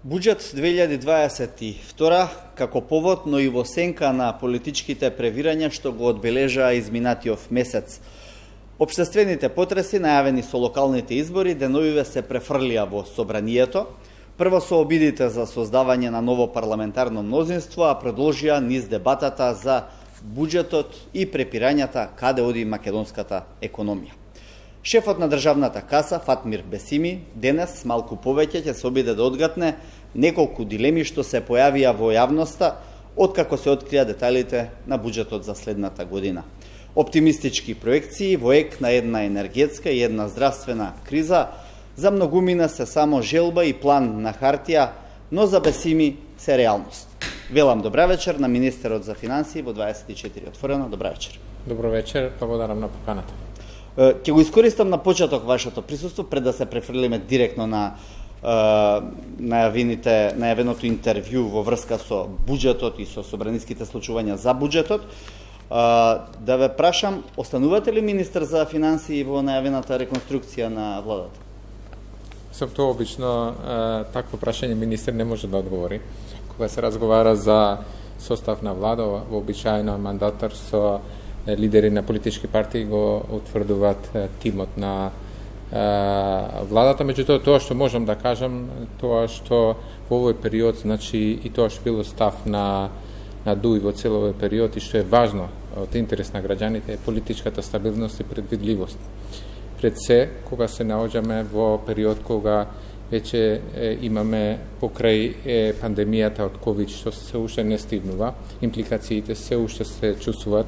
Буџет 2022 како повод, но и во сенка на политичките превирања што го одбележаа изминатиот месец. Општествените потреси, најавени со локалните избори, деновиве се префрлија во собранието, прво со обидите за создавање на ново парламентарно мнозинство, а продолжија низ дебатата за буџетот и препирањата каде оди македонската економија. Шефот на државната каса, Фатмир Бесими, денес малку повеќе ќе се обиде да одгатне неколку дилеми што се појавија во јавноста откако се открија деталите на буџетот за следната година. Оптимистички проекции во ек на една енергетска и една здравствена криза за многумина се само желба и план на хартија, но за Бесими се реалност. Велам добра вечер на министерот за финансии во 24 отворено. Добра вечер. Добро вечер, благодарам на поканата. Ќе го искористам на почеток вашето присуство пред да се префрлиме директно на најавеното интервју во врска со буџетот и со собраниските случувања за буџетот. Да ве прашам, останувате ли министер за финансии во најавената реконструкција на владата? Со тоа обично такво прашање министер не може да одговори. Кога се разговара за состав на влада, вообичаено мандатар со лидери на политички партии го утврдуваат тимот на владата. Меѓутоа, тоа што можам да кажам, тоа што во овој период, значи и тоа што било став на ДУИ во цел овој период и што е важно од интерес на граѓаните е политичката стабилност и предвидливост. Пред се, кога се наоѓаме во период кога веќе имаме покрај пандемијата од ковид што се уште не стигнува, импликациите се уште се чувствуваат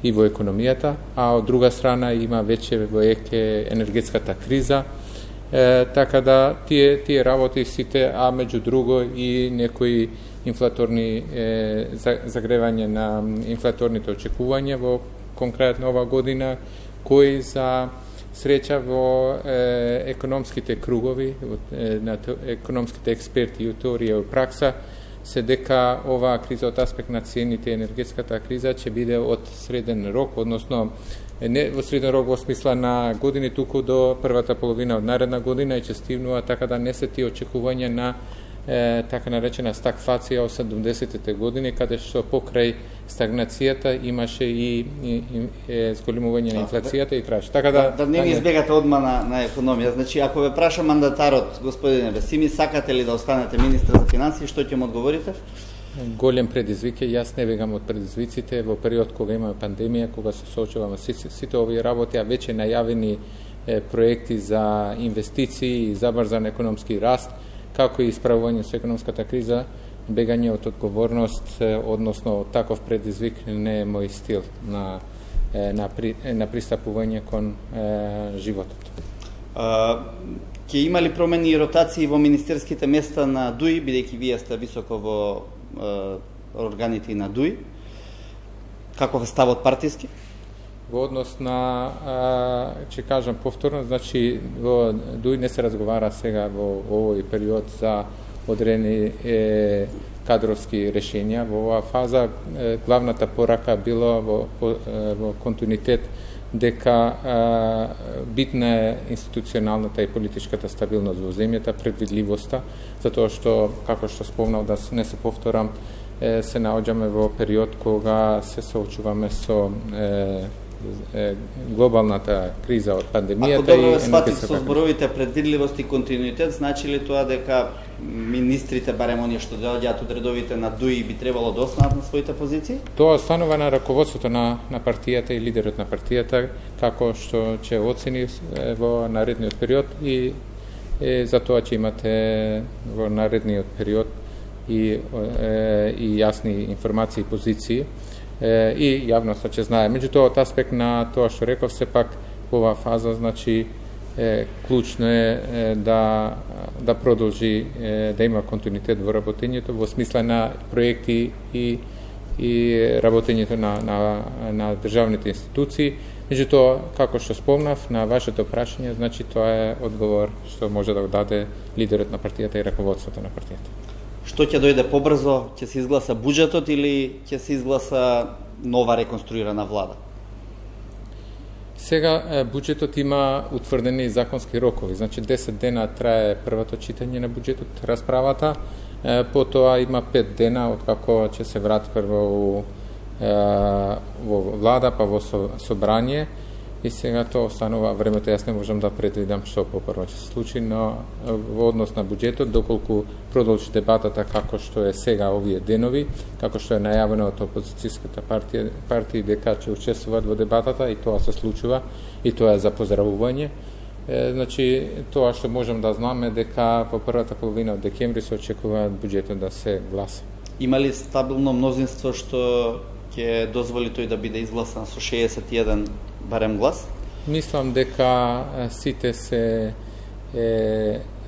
и во економијата, а од друга страна има веќе во енергетската криза, така да тие работи сите, а меѓу друго и некои инфлаторни загревање на инфлаторните очекувања во конкретно ова година, кои за среќа во економските кругови, на економските експерти и теорија и пракса, се дека оваа криза од аспект на цените, енергетската криза ќе биде од среден рок, односно не во среден рок во смисла на години, туку до првата половина од наредна година и ќе стигнува, така да не се тие очекувања на така наречена стагфлација од 70-те години, каде што покрај стагнацијата имаше и зголемување на инфлацијата и крај. Така да не избегате одма на економија. Значи, ако ве праша мандатарот, господине Бесими, сакате ли да останете министер за финансии, што ќе му одговорите? Голем предизвик е, јас не бегам од предизвиците во период кога имаме пандемија, кога се соочуваме сите овие работи, а веќе најавени проекти за инвестиции и забрзан економски раст, како и исправување со економската криза, бегање од одговорност, односно таков предизвик не е мој стил на пристапување кон животот. Ќе има ли промени и ротации во министерските места на ДУИ, бидејќи вие сте високо во органите на ДУИ? Каков е ставот партиски? Во однос на, ќе кажам повторно, значи во ДУИ не се разговара сега во овој период за одредени кадровски решенија. Во оваа фаза главната порака било во континуитет дека битна е институционалната и политичката стабилност во земјата, предвидливоста, затоа што, како што спомнав, да не се повторам, се наоѓаме во период кога се соочуваме со глобалната криза од пандемијата. Ако добро сватите со зборовите предвидливост и континуитет, значи ли тоа дека министрите, барем оние што доаѓаат од редовите на ДУИ, би требало да останат на своите позиции? Тоа останува на раководството на партијата и лидерот на партијата, како што ќе оцени во наредниот период и за тоа ќе имате во наредниот период и јасни информации и позиции и јавноста ќе знае. Меѓутоа, од аспект на тоа што реков, сепак во оваа фаза, значи, клучно е да продолжи да има континуитет во работењето, во смисла на проекти и работењето на државните институции. Меѓутоа, како што спомнав на вашето прашање, значи тоа е одговор што може да го даде лидерот на партијата и раководството на партијата. Што ќе дојде побрзо? Ќе се изгласа буџетот или ќе се изгласа нова реконструирана влада? Сега буџетот има утврдени законски рокови, значи 10 дена трае првото читање на буџетот, расправата, потоа има 5 дена откако ќе се врати прво во влада, па во собрание, и сега тоа останува времето. Јас не можам да предвидам што попрво ќе се случи, но во однос на буџетот, доколку продолжи дебатата како што е сега овие денови, како што е најавено од опозицијската партија дека ќе учествуваат во дебатата, и тоа се случува, и тоа е за поздравување. Значи, тоа што можам да знаме дека во првата половина од декември се очекува буџетот да се гласа. Има ли стабилно мнозинство што ќе дозволи тој да биде изгласан со 61 барем глас? Мислам дека сите се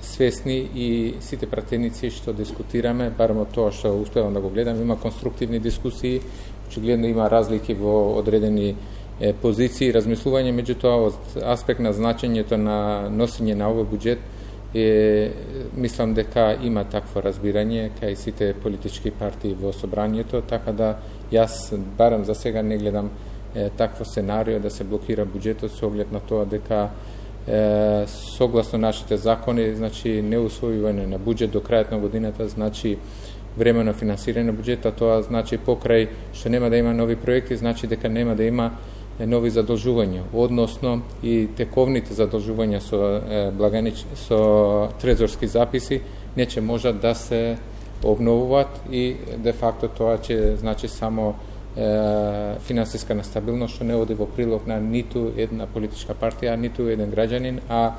свесни и сите пратеници што дискутираме, барем од тоа што успевам да го гледам, има конструктивни дискусии, очигледно има разлики во одредени позиции, размислување, меѓутоа од аспект на значењето на носење на овој буџет, мислам дека има такво разбирање кај сите политички партии во собранието, така да јас барем за сега не гледам такво сценарио да се блокира буџетот со оглед на тоа дека согласно нашите закони, значи неусвојување на буџет до крајот на годината значи времено финансирање на буџетот, тоа значи покрај што нема да има нови проекти, значи дека нема да има нови задолжувања, односно и тековните задолжувања со трезорски записи не ќе можат да се обновуваат, и де факто тоа ќе значи само финансиска нестабилност, што не оди во прилог на ниту една политичка партија, ниту еден граѓанин, а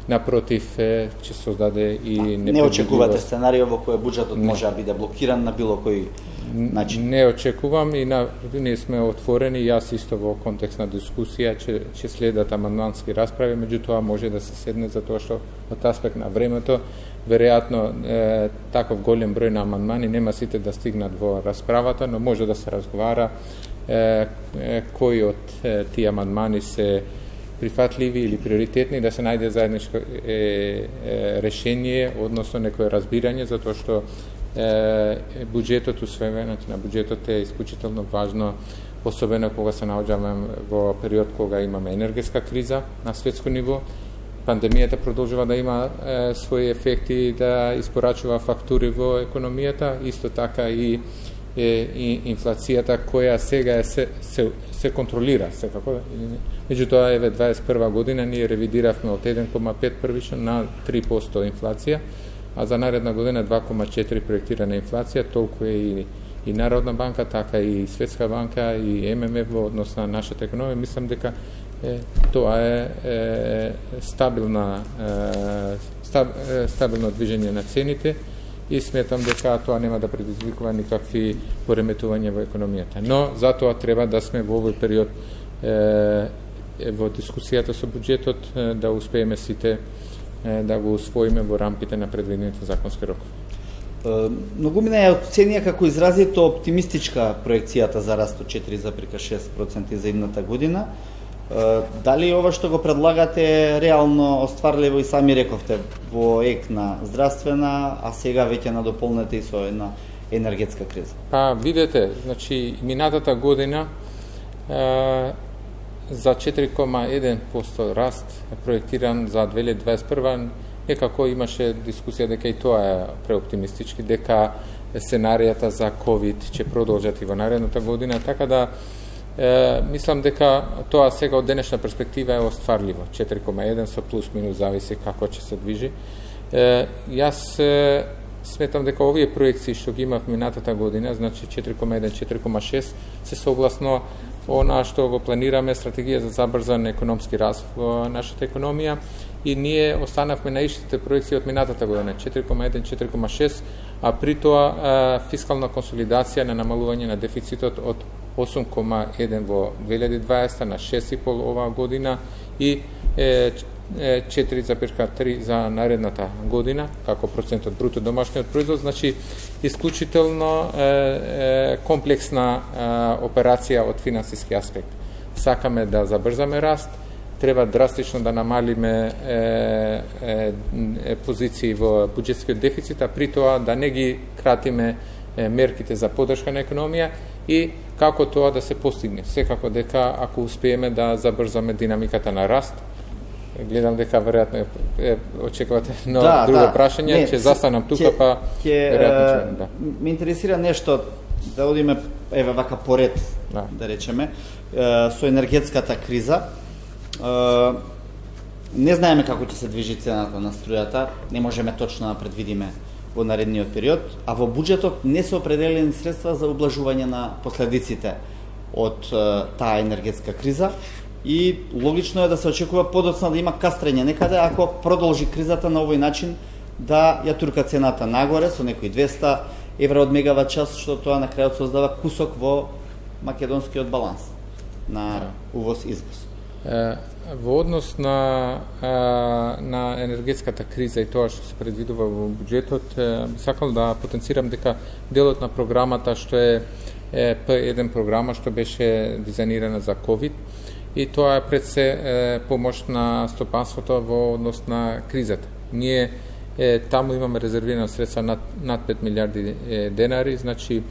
напротив ќе создаде и непредвидливост. Не очекувате сценарио во кој буџетот може да биде блокиран на било кој начин? Не очекувам, и ние сме отворени, јас исто во контекст на дискусија ќе следат амандмански расправи, меѓутоа може да се седне за тоа што од аспект на времето веројатно таков голем број на амандмани нема сите да стигнат во расправата, но може да се разговара кои од тие амандмани се прифатливи или приоритетни, да се најде заедничко решение, односно некое разбирање, затоа што буџетот, усвојувањето на буџетот е исклучително важно, особено кога се наоѓаме во период кога имаме енергетска криза на светско ниво. Пандемијата продолжува да има своји ефекти, да испорачува фактури во економијата, исто така и инфлацијата која сега се контролира секако. Меѓутоа, еве 21 година ние ревидиравме од 1,5 првично на 3% инфлација, а за наредна година 2,4 проектирана инфлација, толку е и Народна банка, така и Светска банка, и ММФ во однос на нашата економија. Мислам дека тоа е стабилно движење на цените, и сметам дека тоа нема да предизвикува никакви пореметувања во економијата. Но затоа треба да сме во овој период во дискусијата со буџетот да успееме сите да го усвоиме во рамките на предвидените законски рокови. Многумина е оценија како изразито оптимистичка проекцијата за раст од 4,6% за идната година. Дали ова што го предлагате е реално остварливо, и сами рековте, во ек на здравствена, а сега веќе надополнете и со една енергетска криза? Па, видете, значи, минатата година за 4,1% раст проектиран за 2021, некако имаше дискусија дека и тоа е преоптимистички, дека сценаријата за COVID ќе продолжат и во наредната година, така да мислам дека тоа сега од денешна перспектива е остварливо. 4,1 со плюс-минус зависи како ќе се движи. Јас сметам дека овие проекции што ги имав минатата година, значи 4,1, 4,6, се согласно она што го планираме, стратегија за забрзан економски раст во нашата економија, и ние останавме на истите проекции од минатата година, 4,1, 4,6, а при тоа фискална консолидација на намалување на дефицитот од 8,1 во 2020 на 6,5 оваа година и 4,3 за наредната година, како процент од бруто домашниот производ. Значи, исклучително комплексна операција од финансиски аспект. Сакаме да забрзаме раст, треба драстично да намалиме позиции во буџетскиот дефицит, а при тоа да не ги кратиме мерките за поддршка на економија, и Kako тоа да се постигне? Секако дека ако успееме да забрзаме динамиката на раст, гледам дека веројатно очекувате друго прашање, ќе застанам тука, па веројатно ќе. Ме интересира нешто, да одиме вака поред, да речеме, со енергетската криза. Не знаеме како ќе се движи цената на струјата, не можеме точно да предвидиме во наредниот период, а во буџетот не се определени средства за ублажување на последиците од таа енергетска криза и логично е да се очекува подоцна да има кастрење некаде ако продолжи кризата на овој начин да ја турка цената нагоре со некои 200 евра од мегават час, што тоа на крајот создава кусок во македонскиот баланс на увоз-извоз. Во однос на енергетската криза и тоа што се предвидува во буџетот, сакал да потенцирам дека делот на програмата што е П1 програма што беше дизајнирана за COVID и тоа е пред се помош на стопанството во однос на кризата. Ние таму имаме резервирано средства над 5 милиарди денари, значи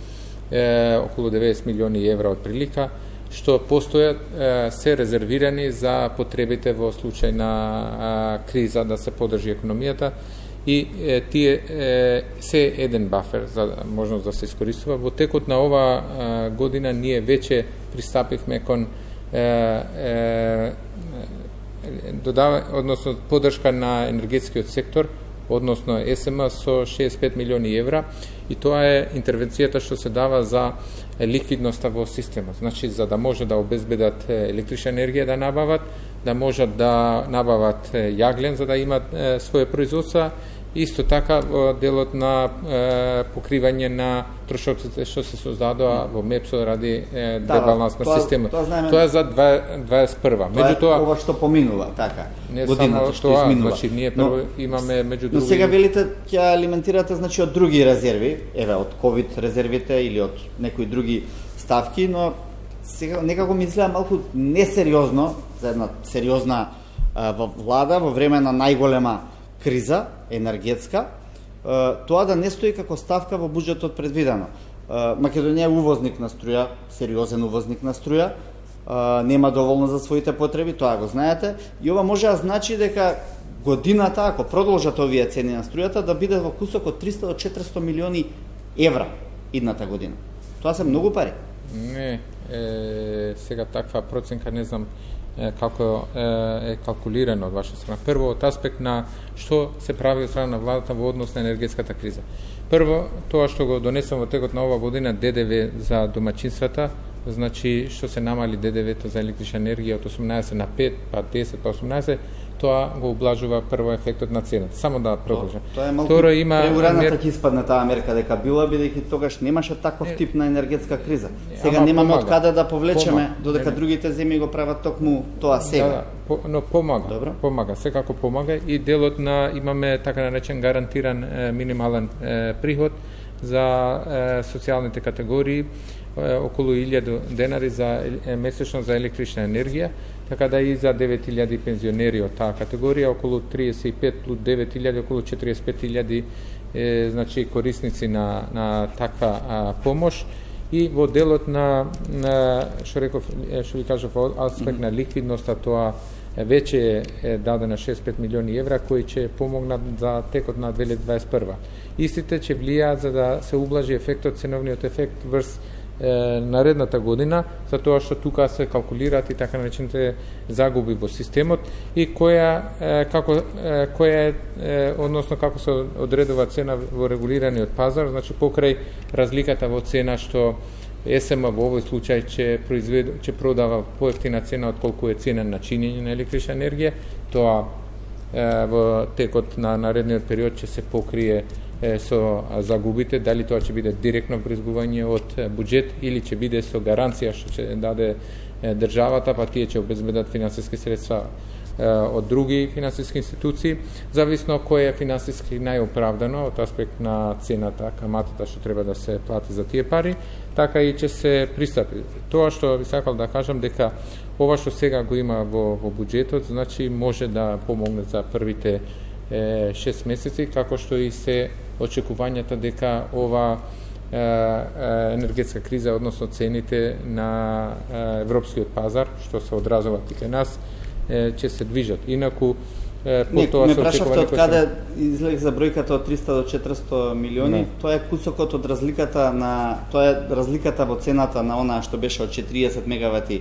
околу 90 милиони евра од прилика, што постојат се резервирани за потребите во случај на криза да се подржи економијата и тие се еден бафер за можност да се искористува. Во текот на ова година ние веќе пристапивме кон односно поддршка на енергетскиот сектор, односно СМ со 65 милиони евра и тоа е интервенцијата што се дава за ликвидноста во системот. Значи, за да може да обезбедат електрична енергија да набават, да можат да набават јаглен за да имат своје производства, исто така во делот на покривање на трошоците што се создадоа во МЕПСО ради дебаланс на системот. Тоа е за 2021. Меѓутоа ова што поминува, така. Годината што изминува. Значи ние прво имаме меѓу други. Но сега велите ќе алиментирате значи од други резерви, од ковид резервите или од некои други ставки, но сега некако ми изгледа малку несериозно за една сериозна влада во време на најголема криза енергетска, тоа да не стои како ставка во буџетот предвидено. Македонија е увозник на струја, сериозен увозник на струја, нема доволно за своите потреби, тоа го знаете, и ова може да значи дека годината, ако продолжат овие цени на струјата, да биде во кусок од 300 до 400 милиони евра идната година. Тоа се многу пари. Не, сега таква проценка не знам како е калкулирано од ваша страна. Прво, од аспект на што се прави од страна на владата во однос на енергетската криза. Прво, тоа што го донесам во текот на ова година, ДДВ за домаќинствата, значи што се намали ДДВ-то за електрична енергија од 18 на 5, па 10, па 18, тоа го ублажува прво ефектот на цената. Само да продолжам. Тоа е малку преураната ќе испадне таа мерка дека била, бидејќи тогаш немаше таков тип на енергетска криза. Сега немаме од каде да повлечеме, додека другите земји го прават токму тоа сега. Но помага, секако помага и делот на имаме така наречен гарантиран минимален приход за социјалните категории, околу 1000 денари за месечно за електрична енергија, така да и за 9000 пензионери од таа категорија, околу 35 плюс 9000, околу 45.000 значи корисници на таква помош. И во делот на што ви кажав, аспект на ликвидноста, тоа веќе е дадена 65 милиони евра кои ќе помогнат за текот на 2021. Истите ќе влијаат за да се ублажи ефектот, ценовниот ефект врз наредната година, затоа што тука се калкулираат и така наречените загуби во системот и односно како се одредува цена во регулираниот пазар, значи покрај разликата во цена што СМ во овој случај ќе продава поевтина цена од колку е цена на чинење на електрична енергија, тоа во текот на наредниот период ќе се покрие со загубите, дали тоа ќе биде директно врзгување од буџет или ќе биде со гаранција што ќе даде државата, па тие ќе обезбедат финансиски средства од други финансиски институции, зависно кој е финансиски најоправдано од аспект на цената, каматата што треба да се плати за тие пари, така и ќе се пристапи. Тоа што ви сакал да кажам дека ова што сега го има во буџетот, значи може да помогне за првите 6 месеци, како што и се очекувањата дека ова energetska kriza, odnosno cenite na evropski pazar, što se odrazava tike nas, će se dvižati. Inaku, me прашавте од каде излезе бројката од 300 до 400 милиони, тоа е кусокот од разликата во цената на она што беше од 40 мегавати,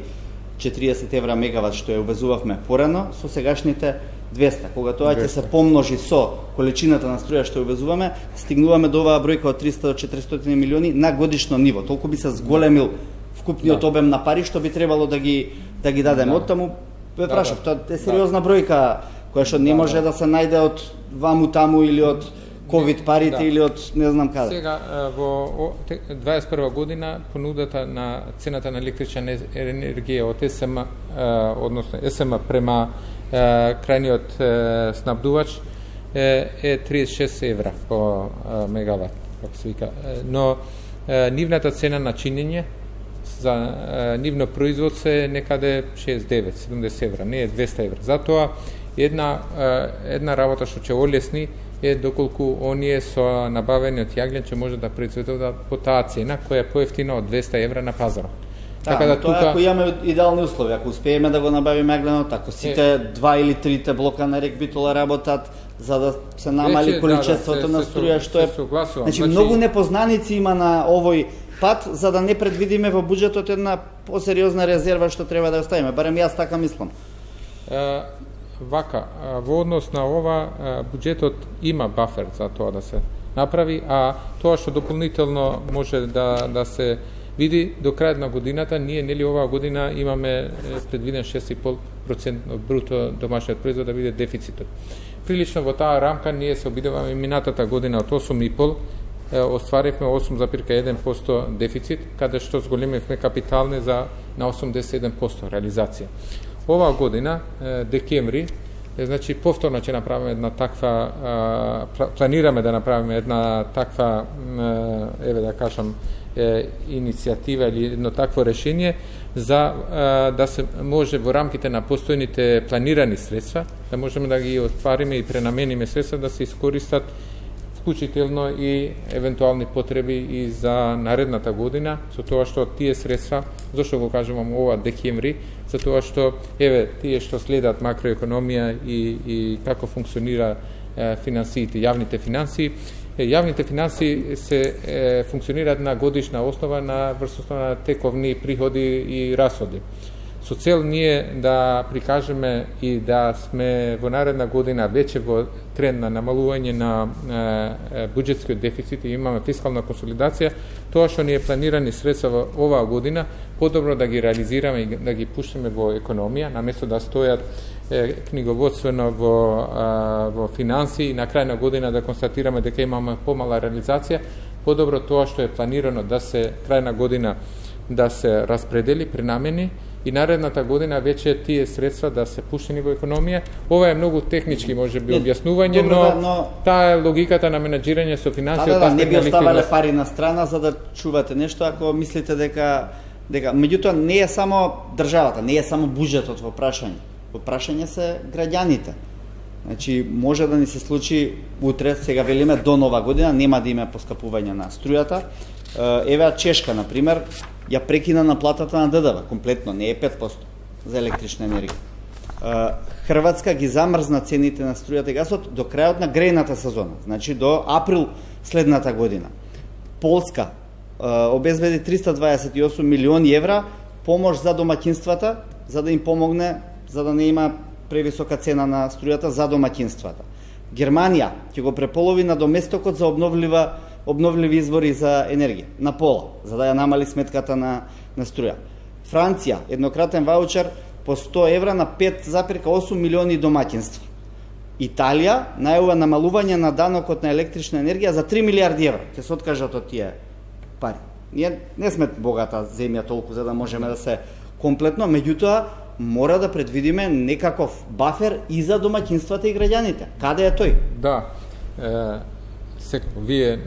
40 евра мегават што ја увезувавме порано со сегашните 200. Кога тоа ќе се помножи со количината на струја што увезуваме, стигнуваме до оваа бројка од 300 до 400 милиони на годишно ниво. Толку би се зголемил вкупниот обем на пари што би требало да ги дадеме. Оттаму ве прашав, тоа е сериозна бројка која што не може да се најде од ваму таму или од ковид парите или од не знам каде. Сега во 21 година понудата на цената на електрична енергија од СМ, односно СМ према крајниот снабдувач е 36 евра по мегават, како се вика. Но нивната цена на чинење за нивно производство е некаде 69-70 евра, не е 200 евра. Затоа една работа што ќе олесни е доколку оние со набавениот јаглен ќе може да произведат по таа цена која е поевтина од 200 евра на пазарот. Така да тоа ако имаме идеални услови, ако успееме да го набавиме јагленот, ако сите 2 или 3 блока на рек Битола работат за да се намали количеството на струја што е. Значи многу непознаници има на овој пат за да не предвидиме во буџетот една посериозна резерва што треба да оставиме, барем јас така мислам. Вака, во однос на ова, буџетот има бафер за тоа да се направи, а тоа што дополнително може да се види до крајот на годината, ние нели оваа година имаме предвиден 6,5% од бруто домашниот производ да биде дефицитот. Прилично во таа рамка ние се обидуваме минатата година од 8,5 остваривме 8,1% дефицит, каде што зголемивме капитални на 87% реализација. Оваа година, декември, значи повторно ќе направиме една таква, планираме да направиме една таква, еве да кажам, иницијатива или едно такво решение за да се може во рамките на постојните планирани средства, да можеме да ги оствариме и пренамениме средства да се искористат вклучително и евентуални потреби и за наредната година, со тоа што тие средства, зашто го кажувам ова декември, за тоа што еве тие што следат макроекономија и како функционира финансиите, јавните финансии. Јавните финансии се функционираат на годишна основа на врз основа на тековни приходи и расходи. Со цел ние да прикажеме и да сме во наредна година веќе во тренд на намалување на буџетскиот дефицит и имаме фискална консолидација, тоа што ни е планирани средства во оваа година, подобро да ги реализираме и да ги пуштиме во економија, наместо да стојат книговодствено во финансии и на крај на година да констатираме дека имаме помала реализација, подобро тоа што е планирано да се крај на година да се распредели, пренамени и наредната година веќе тие средства да се пуштени во економија. Ова е многу технички можеби објаснување, но таа е логиката на менаџирање со финансијата. Не би оставале пари на страна за да чувате нешто ако мислите дека меѓутоа не е само државата, не е само буџетот во прашање. Во прашање се граѓаните. Значи може да ни се случи утре, сега велиме до нова година нема да има поскапување на струјата. Еве Чешка на пример ја прекина наплатата на ДДВ комплетно, не е 5% за електрична енергија. Хрватска ги замрзна цените на струјата и гасот до крајот на грејната сезона, значи до април следната година. Полска обезбеди 328 милиони евра помош за домаќинствата, за да им помогне, за да не има превисока цена на струјата за домаќинствата. Германија ќе го преполови на доместокот за обновливи извори за енергија, на пола, за да ја намали сметката на струја. Франција, еднократен ваучер по 100 евра на 5,8 милиони домаќинства. Италија најава намалување на данокот на електрична енергија за 3 милиарди евра. Ќе се откажат од тие пари. Ние не сме богата земја толку за да можеме да се комплетно, меѓутоа мора да предвидиме некаков бафер и за домаќинствата и граѓаните. Каде е тој? Да. Вие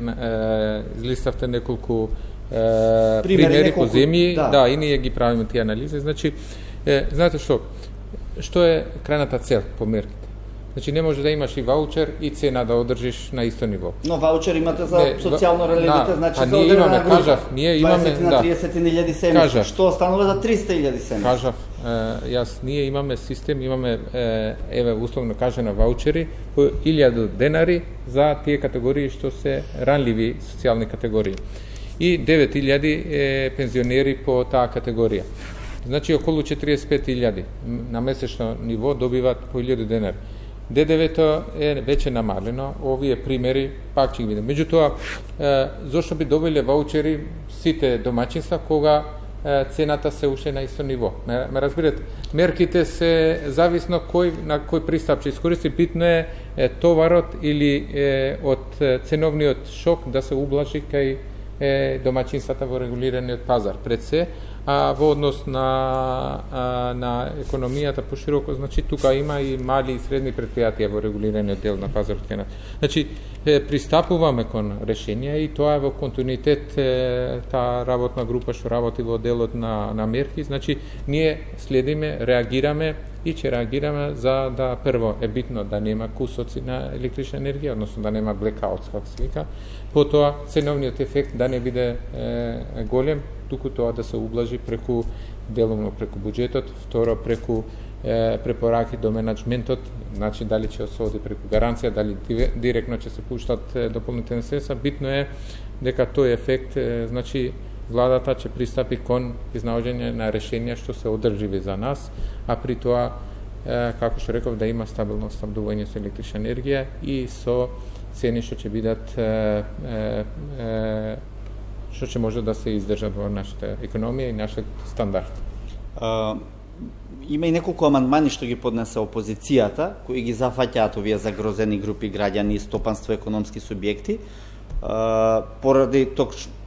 излиставте неколку примери по земји, да, и ние ги правиме тие анализи. Значи, знаете што е крајната цел по мерките? Значи не може да имаш и ваучер и цена да одржиш на исто ниво. Но ваучер имате за социјално релевите, значи за ние имаме, кажав, ние имаме 20 на 30.000 семејства, што останува за 300.000 семејства. Кажав, ние имаме систем, имаме еве условно кажано ваучери по 1000 денари за тие категории што се ранливи социјални категории и 9.000 пензионери по таа категорија. Значи околу 45.000 на месечно ниво добиват по 1000 денари. ДДВ-то е веќе намалено, овие примери пак ќе ги видиме. Меѓутоа, зошто би добиле ваучери сите домаќинства кога цената се уште на исто ниво? Ме разбирате? Мерките се зависно на кој пристап ќе искористи, битно е товарот или од ценовниот шок да се ублажи кај домаќинствата во регулираниот пазар. Пред се, а во однос на економијата пошироко, значи тука има и мали и средни предпријатија во регулираниот дел на пазарот кај нас. Значи пристапуваме кон решенија и тоа е во континуитет таа работна група што работи во делот на мерки. Значи ние следиме, реагираме и ќе реагираме за да прво е битно да нема кусоци на електрична енергија, односно да нема блекаут, како се вика. Потоа ценовниот ефект да не биде голем, туку тоа да се ублажи делумно преку буџетот, второ преку препораки до менеджментот, значи дали ќе се оди преку гаранција, дали директно ќе се пуштат дополнителни средства. Битно е дека тој ефект, значи владата ќе пристапи кон изнаоѓање на решенија што се одрживи за нас, а при тоа, како што реков, да има стабилно снабдување со електрична енергија и со цени што ќе бидат што ќе може да се издржат во нашата економија и нашиот стандард. Има и неколку амандмани што ги поднесе опозицијата, кои ги зафаќаат овие загрозени групи граѓани и стопанство економски субјекти,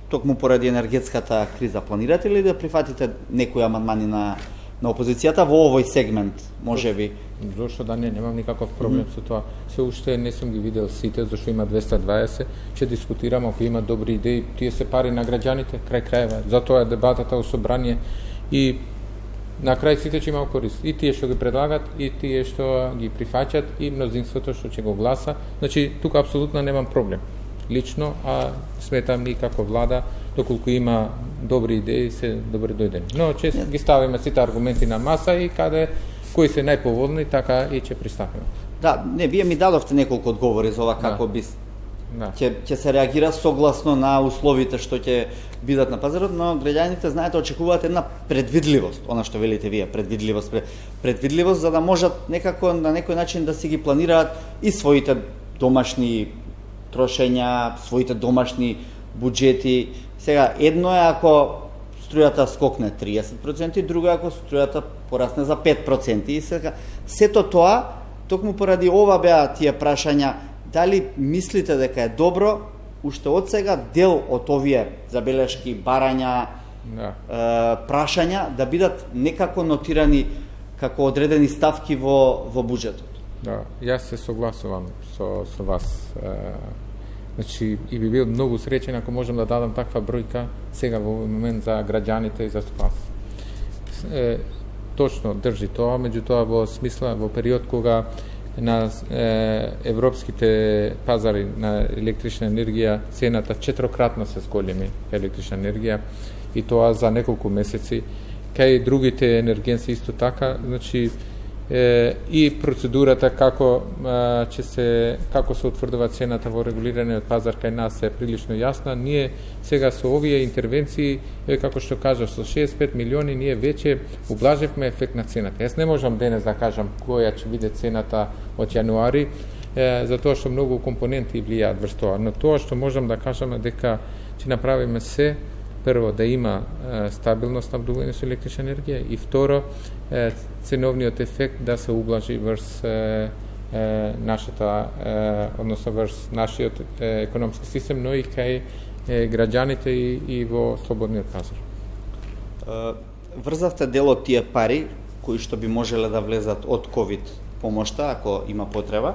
токму поради енергетската криза. Планирате ли да прифатите некои амандмани на опозицијата во овој сегмент, можеби? Зошто да не, немам никаков проблем со тоа. Се уште не сум ги видел сите, зашто има 220, ќе дискутирам ако има добри идеи, тие се пари на граѓаните, крај крајва. Затоа е дебатата во собрание и на крај сите ќе има корист. И тие што ги предлагат, и тие што ги прифаќат, и мнозинството што ќе го гласа. Значи, тука апсолутно немам проблем. Лично, а сметам и како влада, доколку има добри идеи, се добре дојдени. Но ќе ги ставиме сите аргументи на маса и кои се најповолни, така и ќе пристапиме. Да, вие ми дадовте неколку одговори за ова како би ќе се реагира согласно на условите што ќе бидат на пазарот, но граѓаните, знаете, очекуваат една предвидливост, она што велите вие, предвидливост за да можат некако на некој начин да си ги планираат и своите домашни трошења, своите домашни буџети. Сега, едно е ако струјата скокне 30%, друго е ако струјата порасне за 5%. И сега, сето тоа, токму поради ова беа тие прашања, дали мислите дека е добро, уште од сега дел од овие забелешки, барања, прашања, да бидат некако нотирани како одредени ставки во буџетот? Да, јас се согласувам со вас. Значи, и би бил многу среќен ако можам да дадам таква бројка сега во овој момент за граѓаните и за стопанство. Точно држи тоа, меѓутоа во смисла, во период кога на европските пазари на електрична енергија цената 4-кратно се зголеми електрична енергија и тоа за неколку месеци, кај другите енергенци исто така, значи и процедурата како се утврдува цената во регулираниот пазар кај нас е прилично јасна. Ние сега со овие интервенции, како што кажав, со 65 милиони ние веќе ублаживме ефект на цената. Јас не можам денес да кажам која ќе биде цената од јануари, затоа што многу компоненти влијаат врз тоа. Но тоа што можам да кажам е дека ќе направиме се прво да има стабилно снабдување со електрична енергија и второ ценовниот ефект да се ублажи врз нашата, односно врз нашиот економски систем, но и кај граѓаните и во слободниот пазар. Врзавте дел од тие пари кои што би можеле да влезат од ковид помошта ако има потреба,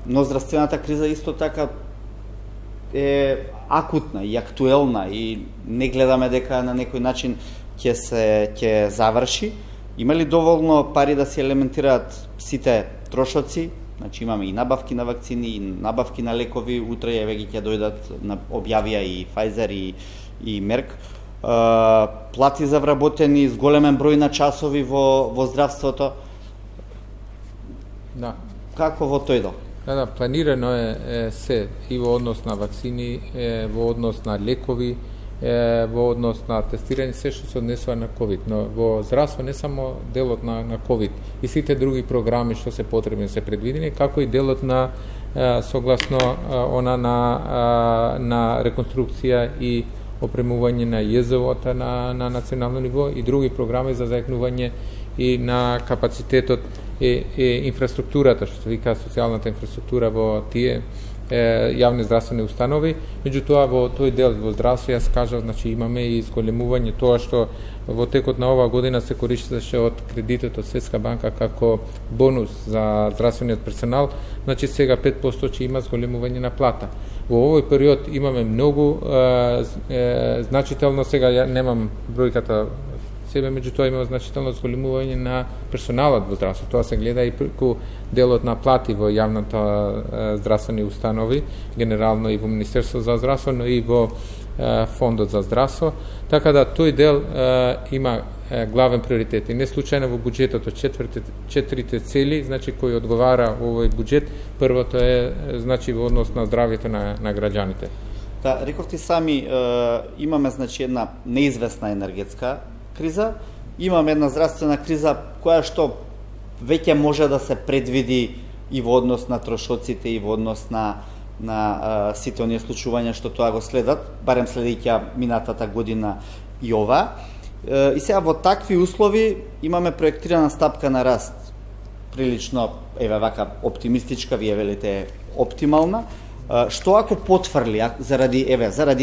но здравствената криза исто така е акутна и актуелна и не гледаме дека на некој начин ќе заврши. Има ли доволно пари да се елементираат сите трошоци, значи имаме и набавки на вакцини, и набавки на лекови, утре веќе ќе дојдат, објавија и Pfizer и Merck, плати за вработени, с големен број на часови во здравството. Да. Како во тој дел? Да, планирано е се и во однос на вакцини, во однос на лекови, во однос на тестирање, се што се однесува на COVID. Но во здравство не само делот на COVID, и сите други програми што се потребни се предвидени, како и делот на согласно она на реконструкција и опремување на ЈЗО-та на национално ниво и други програми за заекнување и на капацитетот и инфраструктурата, што се вика социјалната инфраструктура во тие јавни здравствени установи. Меѓутоа во тој дел во здравство јас кажав, значи имаме и зголемување тоа што во текот на оваа година се користеше од кредитот од Светска банка како бонус за здравствениот персонал, значи сега 5% ќе има зголемување на плата. Во овој период имаме многу значително, сега ја немам бројката себе, меѓутоа има значително зголемување на персоналот во здравство. Тоа се гледа и преку делот на плати во јавната здравствени установи, генерално и во Министерство за здравство, но и во Фондот за здравство. Така да тој дел има главен приоритет. И не случајно во буџетот од четирите цели, значи кои одговара овој буџет, првото е значи во однос на здравјето на граѓаните. Да, рековте сами, имаме значи една неизвестна енергетска криза, имаме една здравствена криза која што веќе може да се предвиди и во однос на трошоците и во однос на сите оние случувања што тоа го следат, барем следејќи минатата година и ова. И сега во такви услови имаме проектирана стапка на раст, прилично, еве вака, оптимистичка, вие велите оптимална. Што ако потврли заради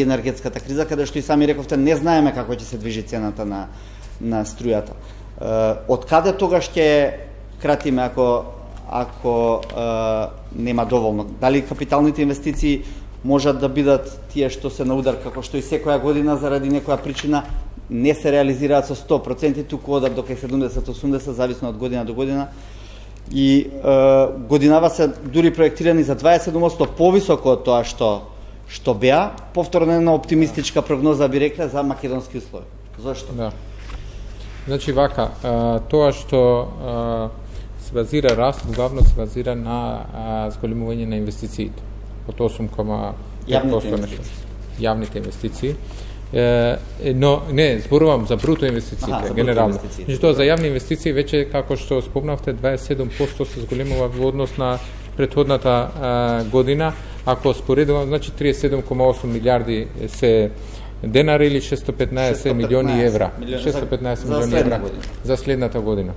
енергетската криза, каде што и сами рековте не знаеме како ќе се движи цената на струјата. Од каде тогаш ќе кратиме ако нема доволно? Дали капиталните инвестиции можат да бидат тие што се на удар, како што и секоја година заради некоја причина не се реализираат со 100%, туку одат до кај 70-80, зависно од година до година. И годинава се дури проектирани за 27% повисоко од тоа што беа, повторно една оптимистичка прогноза би рекле за македонски услови. Зошто? Да. Значи вака, тоа што се базира раст, главно се базира на зголемување на инвестициите од 8,5% јавните инвестиции. Но не, зборувам за бруто инвестициите, генерално. Меѓутоа за јавни инвестиции веќе како што спомнавте 27% се зголемува во однос на претходната година. Ако споредувам, значи 37,8 милиарди се денари или 615 милиони евра. 615 милиони евра за следната година.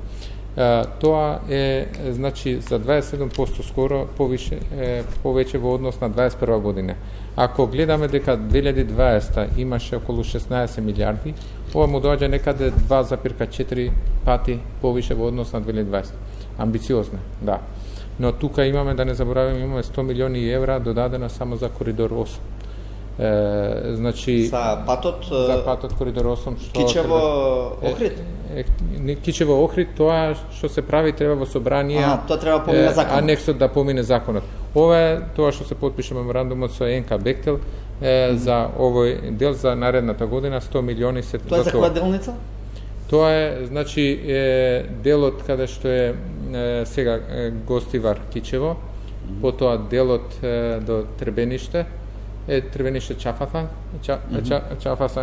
Тоа е значи за 27% скоро повеќе во однос на 21 година. Ако гледаме дека 2020 имаше околу 16 милиарди, ова му доаѓа некаде 2,4 пати повише во однос на 2020. Амбициозно, да. Но тука имаме, да не забораваме, имаме 100 милиони евра додадено само за коридор 8. Значи за патот коридор 8 што Кичево-Охрид. Кичево-Охрид, тоа што се прави треба во собрание. Тоа треба да помине законот. Анексот да помине законот. Ова е тоа што се потпише меморандумот со НК Бехтел за овој дел за наредната година, 100 милиони се тоа е за која делница? Тоа е значи делот каде што е сега Гостивар Кичево, потоа делот до Требениште, Требениште Чафасан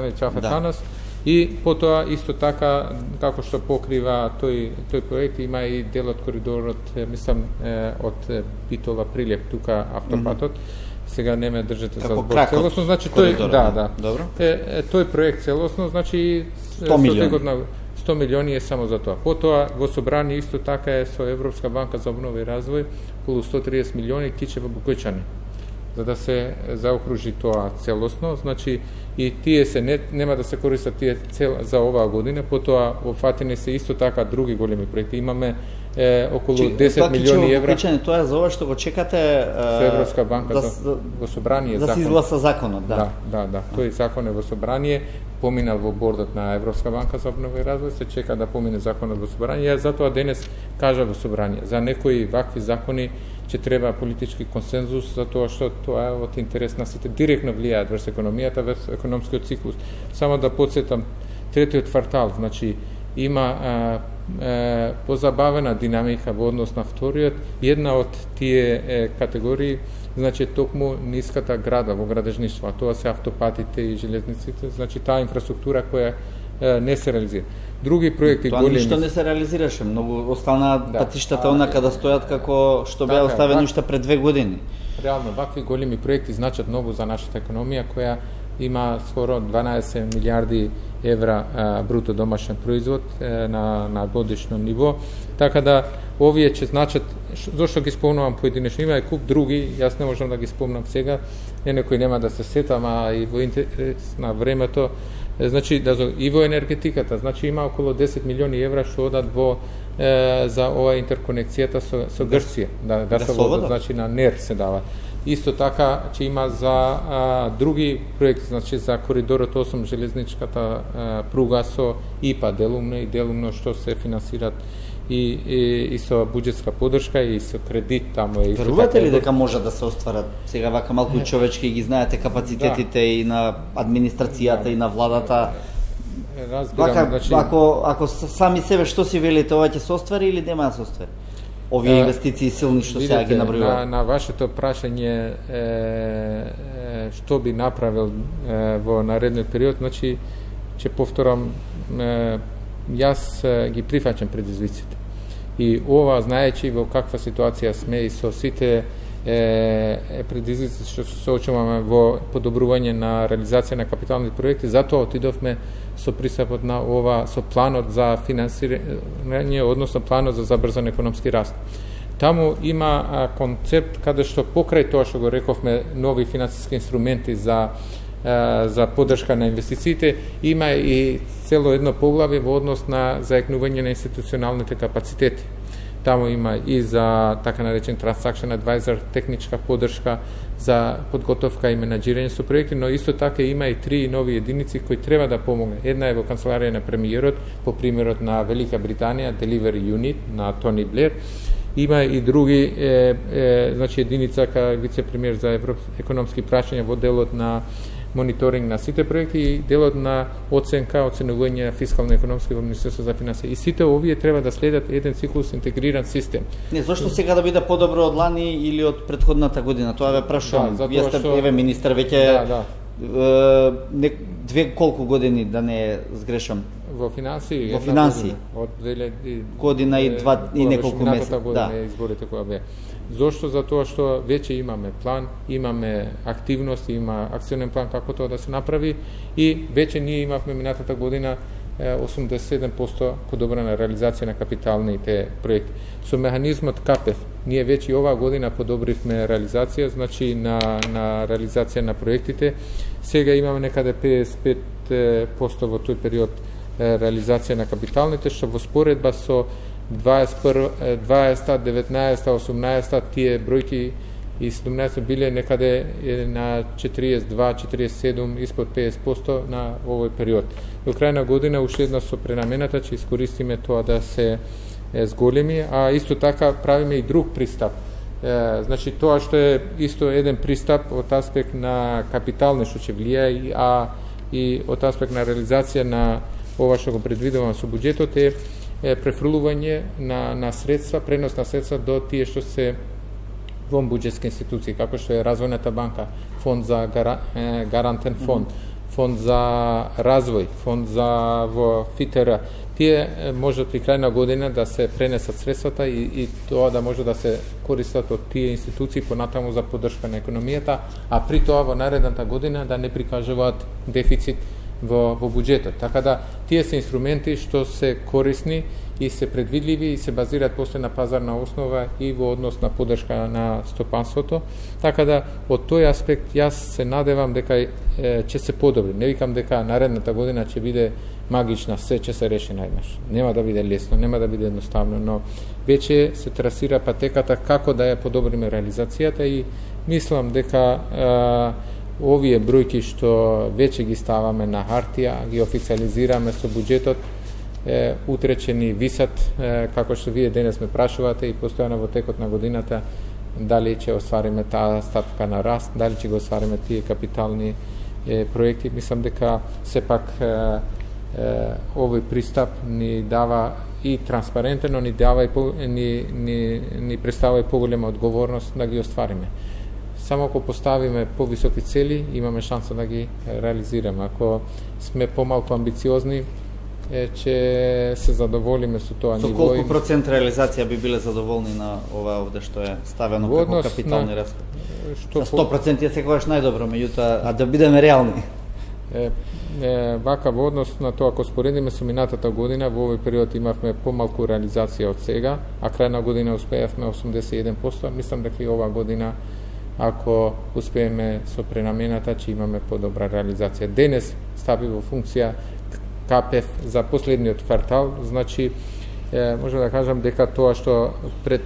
и Чафасанас, и потоа исто така како што покрива тој проект има и делот коридорот, мислам од Битола Прилеп тука автопатот. Сега не ме држите за збор целосно, значи тој Добро. Тој проект целосно, значи 100 милиони е само за тоа. Потоа во собрание исто така е со Европска банка за обнова и развој околу 130 милиони Кичево Букојчани, за да се заокружи тоа целосно, значи и тие се нема да се користат тие за оваа година, потоа офатени се исто така други големи проекти. Имаме околу 10 милиони евра. Тоа е за ова што го чекате со Европска банка во собрание да се изгласа законот, да. Да. Тој закон е во собрание, поминал во бордот на Европска банка за обнова и развој, се чека да помине законот во собрание. Ја затоа денес кажа во собрание, за некои вакви закони ќе треба политички консензус, затоа што тоа е од интерес на сите, директно влијаат врз економијата, врз економскиот циклус. Само да подсетам, третиот квартал, значи има позабавена динамика во однос на вториот. Една од тие категории, значи токму ниската града во градежништво, а тоа се автопатите и железниците, значи таа инфраструктура која не се реализира. Други проекти големи. Тоа ништо не се реализираше, многу останаа патиштата онака да стојат како што беа оставени уште пред 2 години. Реално, вакви големи проекти значат многу за нашата економија, која има скоро 12 милиарди евра бруто домашен производ на годишно ниво. Така да овие ќе значат, зошто ги спомнувам поединечно, има и куп други, јас не можам да ги спомнам сега, некој нема да се сетам, а и во интерес на времето, значи и во енергетиката, значи има околу 10 милиони евра што одат во за ова интерконекцијата со Грција, гасоводот, значи на НЕР се дава. Исто така ќе има за други проекти, значи за коридорот 8 железничката пруга со ИПА делумно што се финансират и со буџетска поддршка и со кредит таму. Верувате ли дека може да се остварат сега вака малку човечки ги знаете капацитетите и на администрацијата и на владата? Разбирам, значи ако сами себе што си велите, ова ќе се оствари или нема да се оствари? Овие инвестиции силни што сега ги набројувам. На вашето прашање што би направил во наредниот период, значи ќе повторам, јас ги прифаќам предизвиците. И ова, знаејќи во каква ситуација сме и со сите предизвици што се соочуваме во подобрување на реализација на капитални проекти, затоа отидовме со пристапот на ова, со планот за финансирање, односно планот за забрзан економски раст. Таму има концепт каде што покрај тоа што го рековме, нови финансиски инструменти за поддршка на инвестициите, има и цело едно поглавје во однос на заекнување на институционалните капацитети. Таму има и за така наречен Transaction Advisor, техничка поддршка за подготовка и менаџирање со проекти, но исто така има и 3 нови единици кои треба да помогне. Една е во канцеларија на премиерот, по примерот на Велика Британија, Delivery Unit на Тони Блер. Има и други, значи единица кај вице-премиер за економски прашања во делот на мониторинг на сите проекти и делот на оценување фискално-економски во Министерството за финансии. И сите овие треба да следат еден циклус, интегриран систем. Не, зошто сега да биде подобро од лани или од претходната година? Тоа ве прашувам. Вие сте, еве, министер, веќе две колку години, да не сгрешам? Во финансии. Во финансии. Од 2000 година и неколку месеци. Да. Изборите која беа. Зошто? Затоа што веќе имаме план, имаме активност, има акционен план како тоа да се направи и веќе ние имавме минатата година 87% подобрена реализација на капиталните проекти. Со механизмот КАПЕФ ние веќе оваа година подобривме реализација, значи на реализација на проектите. Сега имаме некаде 55% во тој период реализација на капиталните, што во споредба со 20, 19, 18, тие бројки и 17 биле некаде на 42-47, испод 50% на овој период. До крај на година уште една со пренамената ќе искористиме тоа да се зголеми, а исто така правиме и друг пристап. Значи тоа што е исто еден пристап од аспект на капитални што ќе влијае, а и од аспект на реализација на ова што го предвидуваме со буџетот е префрлување на средства, пренос на средства до тие што се во буџетски институции, како што е Развојната банка, фонд за гарантен фонд, фонд за развој, фонд за во ФИТР. Тие можат и крај на година да се пренесат средствата и тоа да може да се користат од тие институции понатаму за поддршка на економијата, а при тоа во наредната година да не прикажуваат дефицит во буџетот. Така да тие се инструменти што се корисни и се предвидливи и се базираат после на пазарна основа и во однос на поддршка на стопанството. Така да, од тој аспект, јас се надевам дека ќе се подобри. Не викам дека наредната година ќе биде магична, се ќе се реши најднаш. Нема да биде лесно, нема да биде едноставно, но веќе се трасира патеката како да ја подобриме реализацијата и мислам дека овие бројки што веќе ги ставаме на хартија, ги официализираме со буџетот, утре ќе ни висат, како што вие денес ме прашувате и постојано во текот на годината, дали ќе оствариме таа стапка на раст, дали ќе го оствариме тие капитални проекти. Мислам дека сепак овој пристап ни дава и транспарентен, но ни дава и ни представува и поголема одговорност да ги оствариме. Само ако поставиме повисоки цели, имаме шанса да ги реализираме. Ако сме помалку амбициозни, ќе се задоволиме со тоа ниво. Со колку процент реализација би биле задоволни на ова овде што е ставено како капитални расходи? 100% е секогаш најдобро, меѓутоа, а да бидеме реални. Вака во однос на тоа, ако споредиме со минатата година, во овој период имавме помалку реализација од сега, а крајна година успеавме 81%, мислам дека и оваа година, ако успееме со пренамената, ќе имаме подобра реализација. Денес стапи во функција КПФ за последниот квартал, значи можам да кажам дека тоа што пред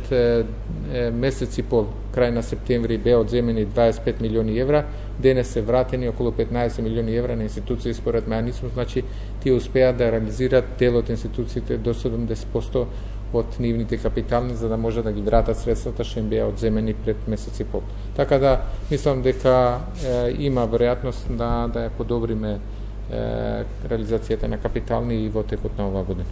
месец и пол, крај на септември, беа одземени 25 милиони евра, денес се вратени околу 15 милиони евра на институции според меhanizmот, значи тие успеат да реализираат дел од институциите до 70% од нивните капитални, за да може да ги вратат средствата што им беа одземени пред месец и пол. Така да, мислам дека има веројатност да ја подобриме реализацијата на капитални и во текот на оваа година.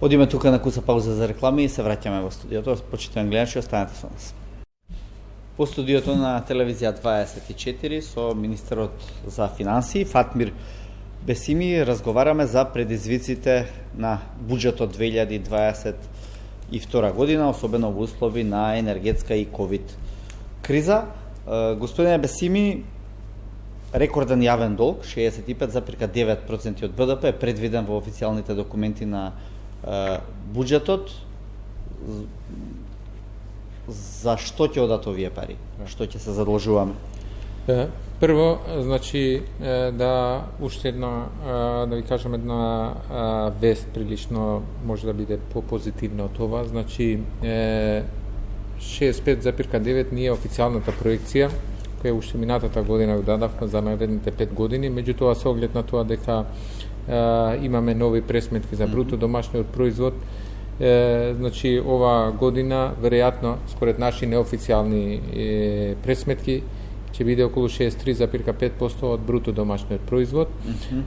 Одиме тука на куца пауза за реклами и се враќаме во студиото. Почитувани гледачи, останете со нас. По студиото на телевизија 24 со министерот за финансии Фатмир Бесими разговараме за предизвиците на буџетот 2022 година, особено во услови на енергетска и ковид криза. Господине Бесими, рекорден јавен долг, 65,9% од БДП е предвиден во официјалните документи на буџетот. За што ќе одат овие пари? Што ќе се задолжуваме? Прво, значи, да уште една, да ви кажам една вест прилично може да биде по-позитивна од ова. Значи, 65,9 не е официјалната проекција, која уште минатата година го дадавме за наредните 5 години, меѓутоа со оглед на тоа дека имаме нови пресметки за бруто домашниот производ, значи ова година веројатно според наши неофицијални пресметки ќе биде околу 63,5% од бруто домашниот производ.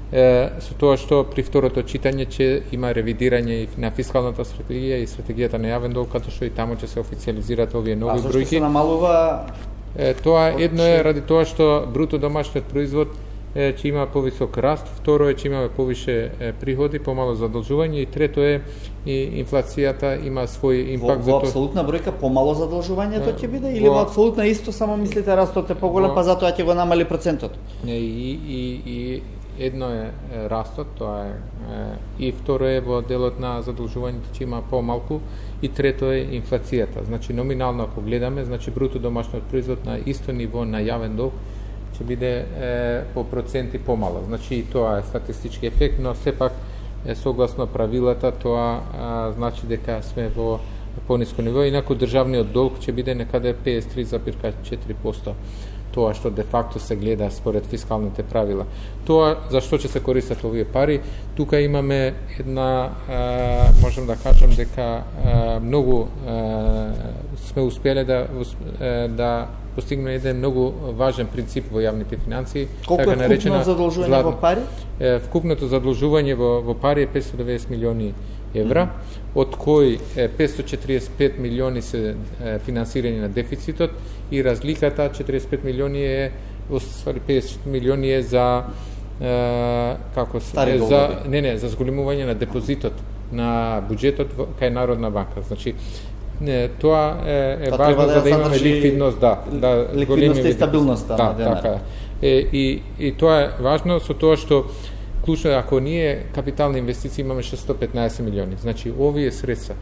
Со тоа што при второто читање ќе има ревидирање и на фискалната стратегија и стратегијата на јавен долг, каде што и таму ќе се официализираат овие нови бројки. А зашто се намалува? Тоа едно е ради тоа што бруто домашниот производ ќе има повисок раст, второ е ќе имаме повише приходи, помало задолжување и трето е и инфлацијата има свој импакт за тоа. Во апсолутна бројка помало задолжувањето ќе биде или во апсолутна исто, само мислите растот е поголем, па затоа ќе го намали процентот? И едно е растот, тоа е и второ е во делот на задолжувањето ќе има помалку и трето е инфлацијата. Значи номинално ако гледаме, значи бруто домашниот производ на исто ниво на јавен долг ќе биде по проценти помало. Значи тоа е статистички ефект, но сепак согласно правилата тоа значи дека сме во пониско ниво, инаку државниот долг ќе биде некаде 53,4%. Тоа што де факто се гледа според фискалните правила. Тоа за што ќе се користат овие пари, тука имаме една, можам да кажам дека многу сме успеле да постигнеме еден многу важен принцип во јавните финансии. Колку е вкупно задолжување во пари? Вкупното задолжување во пари е 590 милиони евра, од кои 545 милиони се финансирани на дефицитот и разликата 45 милиони е, оствари 50 милиони е за како се за зголемување на депозитот на буџетот кај Народна банка. Значи тоа е важно за да имаме ликвидност, ликвидност и стабилност на денар. Така. И тоа е важно со тоа што ključno je, ako nije kapitalne investicije, imamo 615 milioni. Znači, ovije sredstva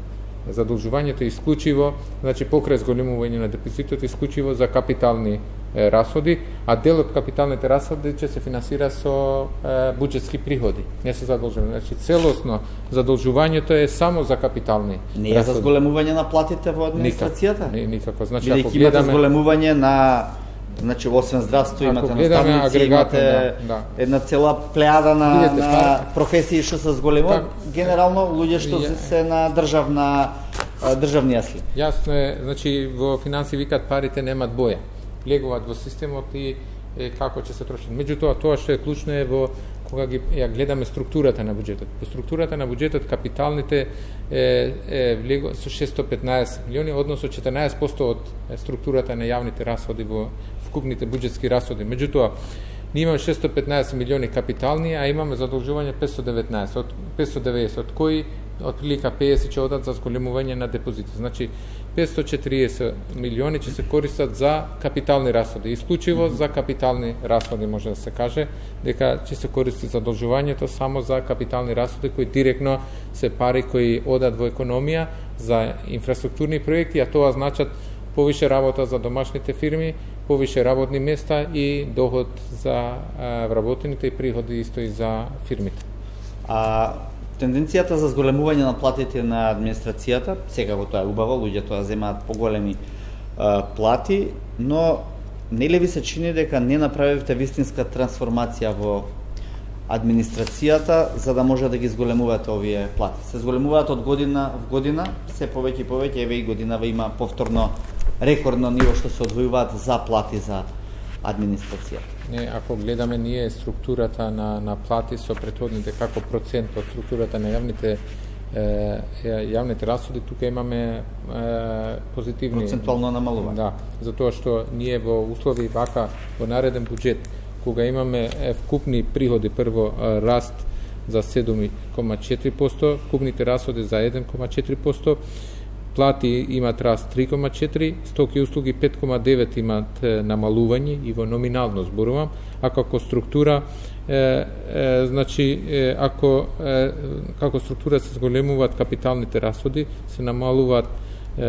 zadolživanje, to je isključivo, znači pokraj zgolemuvanja na deficitu, to je isključivo za kapitalni rashodi, a del od kapitalne te rashode će se finansira so budžetski prihodi, ne sa zadolživanje. Znači, celosno zadolživanje to je samo za kapitalni nije rashodi. За зголемување на платите во администрацијата? Никако. Значи, ако имате зголемување на, значи, освен здравство, имате наставници, имате една цела плејада на професии што се зголемуваат, генерално луѓе што се на државни јасли. Јасно е, значи, во финансии викат парите немат боја. Легуваат во системот и како ќе се трошат. Меѓутоа, тоа што е клучно е во кога ја гледаме структурата на буџетот. По структурата на буџетот капиталните влегува со 615 милиони, односно 14% од структурата на јавните расходи во вкупните буџетски расходи. Меѓутоа, ние имаме 615 милиони капитални, а имаме задолжување 590, од кои отприлика 50 ќе одат за зголемување на депозити. Значи, 540 милиони ќе се користат за капитални расходи. Исклучиво за капитални расходи може да се каже, дека ќе се користи задолжувањето само за капитални расходи кои директно се пари кои одат во економија за инфраструктурни проекти, а тоа значат повише работа за домашните фирми, повише работни места и доход за вработените и приходи исто и за фирмите. Тенденцијата за зголемување на платите на администрацијата, секако тоа е убаво, луѓето земаат поголеми плати, но нели ви се чини дека не направивте вистинска трансформација во администрацијата за да може да ги зголемувате овие плати? Се зголемуваат од година в година, се повеќе и повеќе, еве и годинава има повторно рекордно ниво што се одвојуваат за плати за администрацијата. Не, ако гледаме ние структурата на плати со претходните како процент од структурата на јавните расходи, тука имаме позитивни процентуално намалување. Да, затоа што ние во услови вака во нареден буџет, кога имаме вкупни приходи, прво раст за 7,4%, вкупните расходи за 1,4%, плати имат раст 3,4, стоки и услуги 5,9 имат намалување и во номинално зборувам, а како структура значи како структура се зголемуваат капиталните расходи, се намалуваат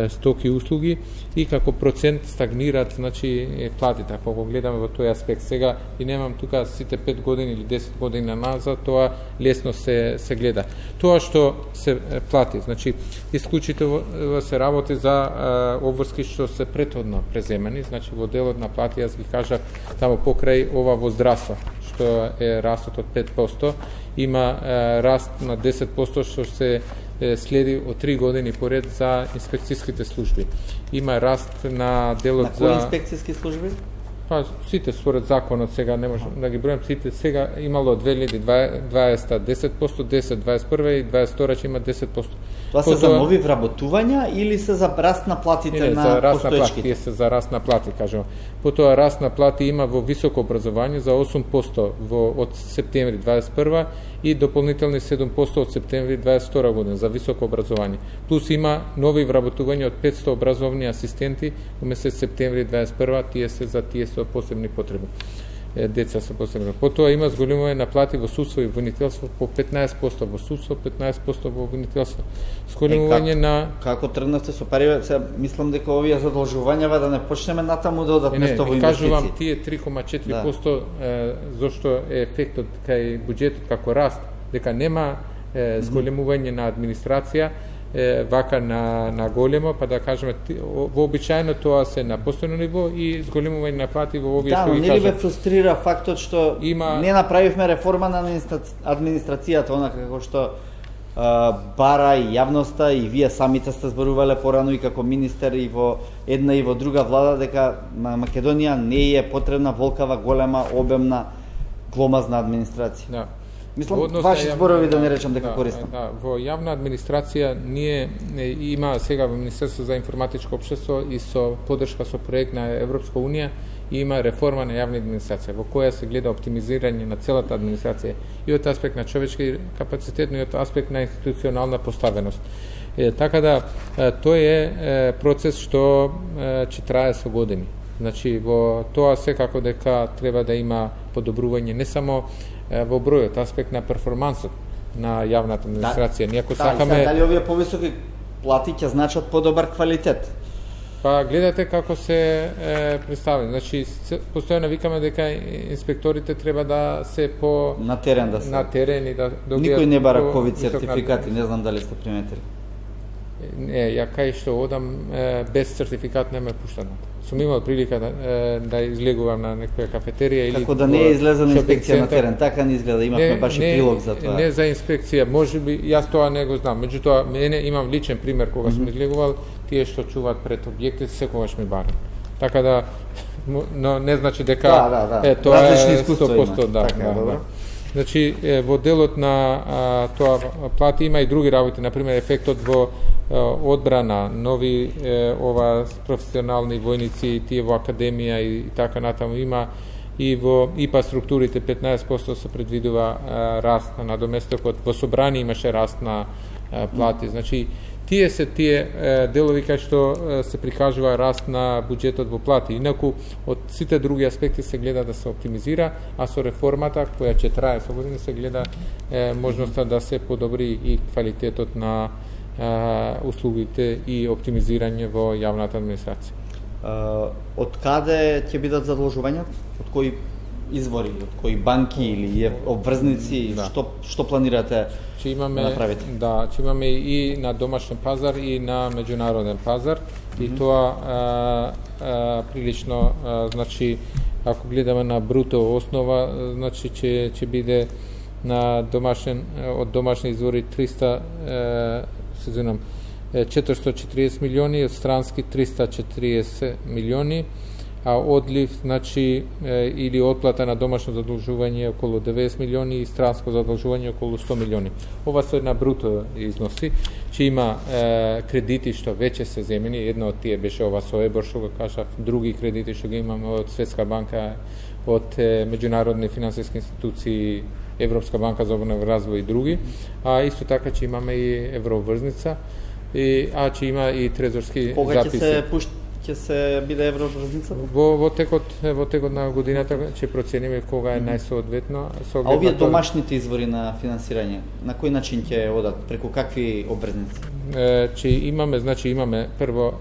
стоки и услуги и како процент стагнираат, значи платите. Ако го гледаме во тој аспект сега и немам тука сите 5 години или 10 години назад, тоа лесно се гледа. Тоа што се плати, значи исклучително се работи за обврски што се претходно преземени, значи во делот на плати, јас ги кажав таму покрај ова во здравство, што е растот од 5%, има раст на 10% што се следи од 3 години поред за инспекцијските служби. Има раст на делот за... На кои инспекцијски служби? Па, сите според законот сега, не можам да ги бројам, сите сега имало 2020 10%, 10, 21 и 22 ќе има 10%. Тоа се за нови вработувања или се за раст на платите на постоечките? Се за раст на плати, кажем. Потоа раст на плати има во високо образование за 8% од септември 21 и дополнителни 7% од септември 22 година за високо образование. Плюс има нови вработувања од 500 образовни асистенти во месец септември 21, тие се за тие со посебни потреби. Деца со посебни. Потоа има зголемување на плати во судство и вонителство по 15%, во судство 15% во вонителство. Зголемување на како тргнавте со пари, се мислам дека овие задолжувања да не почнеме натаму да одат место во инвестиции. Кажувам тие 3,4% зошто е ефектот кај буџетот како раст, дека нема зголемување на администрација вака на големо, па да кажеме вообичаено тоа се на постојано ниво и зголемување на плати во овие што ги кажам. Да, нели ве фрустрира фактот што не направивме реформа на администрацијата, онака како што бара и јавноста и вие самите сте зборувале порано и како министер и во една и во друга влада дека на Македонија не е потребна волкава, голема, обемна, гломазна администрација. Да. Мислам, ваши зборови да не речам дека користам. Да, во јавна администрација ние има сега во Министерство за информатичко општество и со поддршка со проект на Европска унија има реформа на јавна администрација во која се гледа оптимизирање на целата администрација и од аспект на човечки капацитет, но и од аспект на институционална поставеност. Така да тој е процес што ќе трае со години. Значи во тоа секако дека треба да има подобрување не само во бројот, аспект на перформансот на јавната администрација. Дали овие повисоки плати ќе значат подобар квалитет? Па гледате како се представени. Значи постојано викаме дека инспекторите треба да се по на терен да се. На терен и да добијат. Никој не бара ковид сертификати, не знам дали сте приметили. Не, ја кај што одам без сертификат не ме пуштат. Сум имал прилика да излегувам на некоја кафетерија или како да не е излезена инспекција на терен, така не изгледа, имавме баш и прилог за тоа. Не за инспекција, можеби јас тоа не го знам. Меѓутоа мене имам личен пример кога сум излегувал, тие што чуваат пред објекти секогаш ми барат. Така да но не значи дека тоа е 100%, да. Значи во делот на тоа плати има и други работи, например ефектот во одбрана, нови ова професионални војници, тие во академија и така натаму има и во ИПА структурите 15% се предвидува раст на надоместокот, во собрани имаше раст на плати. Значи тие се делови кај што се прикажува раст на буџетот во плати. Инаку од сите други аспекти се гледа да се оптимизира, а со реформата која ќе трае со години се гледа можноста да се подобри и квалитетот на услугите и оптимизирање во јавната администрација. Од каде ќе бидат задолжувањата? Од кои извори, од кои банки или обврзници, што планирате да направите? Да, че имаме и на домашен пазар и на меѓународен пазар и тоа прилично, значи ако гледаме на бруто основа, значи ќе биде на домашен од домашни извори 440 милиони, од странски 340 милиони, а одлив, значи, или отплата на домашно задолжување околу 90 милиони и странско задолжување околу 100 милиони. Ова се на бруто износи, че има кредити што веќе се земени, едно од тие беше ова со ЕБОР, што го кажав, други кредити што ги имаме од Светска банка, од меѓународни финансиски институции, Европска банка за обнови и развој и други, а исто така че имаме и евроврзница, а че има и трезорски записи. Кога ќе се биде евроврзница? Во текот на годината ќе процениме кога е најсоодветно. А овие домашните извори на финансирање, на кој начин ќе одат, преку какви обврзници? Че имаме прво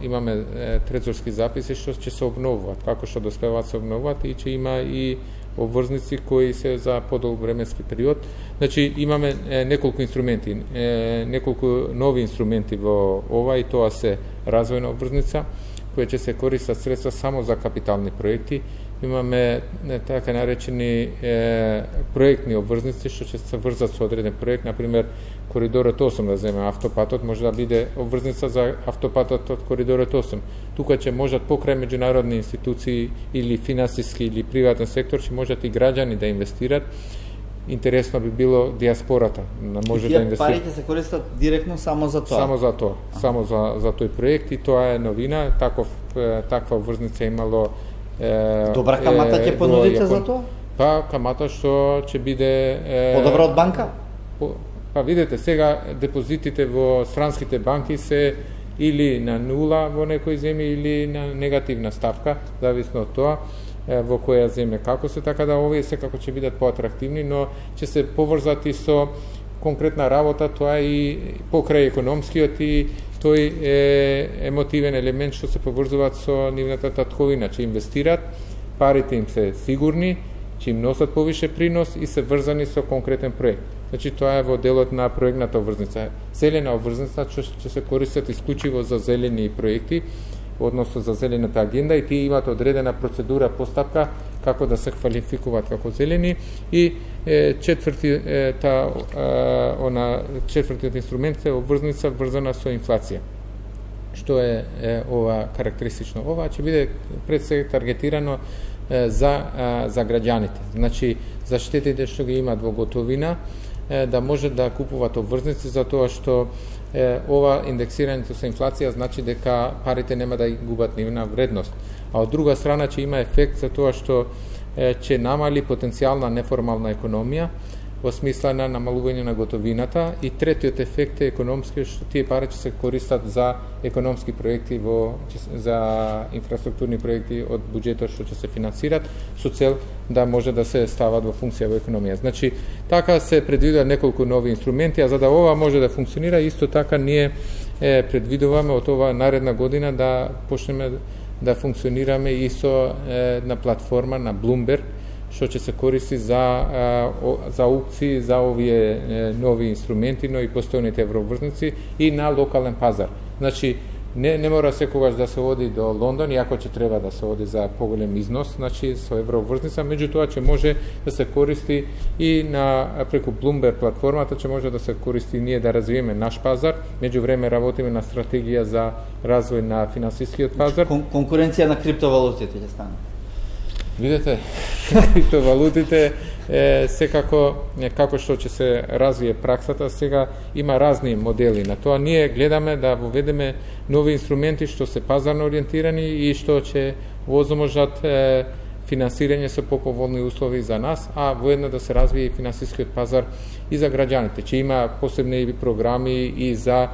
трезорски записи што ќе се обновуваат, како што доспеваат се обновуваат и че има и обврзници кои се за подолг временски период. Значи имаме неколку инструменти, неколку нови инструменти во ова и тоа се развојна обврзница која ќе се користат средства само за капитални проекти. Имаме така наречени проектни обврзници што ќе се врзат со одреден проект, например Коридорот 8 да земе автопатот, може да биде обврзница за автопатот од Коридорот 8. Тука ќе можат покрај меѓународни институции или финансиски или приватен сектор, ќе можат и граѓани да инвестират. Интересно би било диаспората да може да инвестира. Парите се користат директно само за тоа? Само за тоа, само за тој проект и тоа е новина. Таква обврзница имало добра камата ќе понудите за тоа? Па камата што ќе биде подобра од банка? Па видете, сега депозитите во странските банки се или на нула во некој земји или на негативна ставка, зависно од тоа во која земја како се, така да овие секако ќе бидат поатрактивни, но ќе се поврзати со конкретна работа, тоа и покрај економскиот и тој емотивен елемент што се поврзуваат со нивната татковина, че инвестират, парите им се сигурни, че им носат повише принос и се врзани со конкретен проект. Значи тоа е во делот на проектната обврзница. Зелена обврзница ќе се користат исклучиво за зелени проекти, односно за зелената агенда и тие имаат одредена процедура, постапка како да се квалификуваат како зелени и четвртиот инструмент е обврзница врзана со инфлација. Што е ова карактеристично? Ова ќе биде пред се таргетирано за граѓаните. Значи за штетите што ги имаат во готовина да можат да купуваат обврзници за тоа што ова индексирањето со инфлација значи дека парите нема да губат нивна вредност. А од друга страна ќе има ефект за тоа што ќе намали потенцијална неформална економија, во смисла на намалување на готовината, и третиот ефект е економски, што тие пари ќе се користат за економски проекти, за инфраструктурни проекти од буџетот што ќе се финансират со цел да може да се стават во функција во економија. Значи, така се предвидува неколку нови инструменти, а за да ова може да функционира, исто така ние предвидуваме од ова наредна година да почнеме да функционираме и со една платформа на Bloomberg, што ќе се користи за аукции за овие нови инструменти, но и постојните евроврзници и на локален пазар. Значи, не мора секогаш да се оди до Лондон, иако ќе треба да се оди за поголем износ, значи со евроврзница, меѓутоа ќе може да се користи и преку Bloomberg платформата, ќе може да се користи ние да развиеме наш пазар. Меѓувреме работиме на стратегија за развој на финансискиот пазар. Конкуренција на криптовалутите ќе стане. Видете, криптовалутите секако како што ќе се развие праксата, сега има разни модели на тоа. Ние гледаме да воведеме нови инструменти што се пазарно ориентирани и што ќе возможат финансирање со поповолни услови за нас, а воедно да се развие и финансискиот пазар и за граѓаните. Ќе има посебни програми и за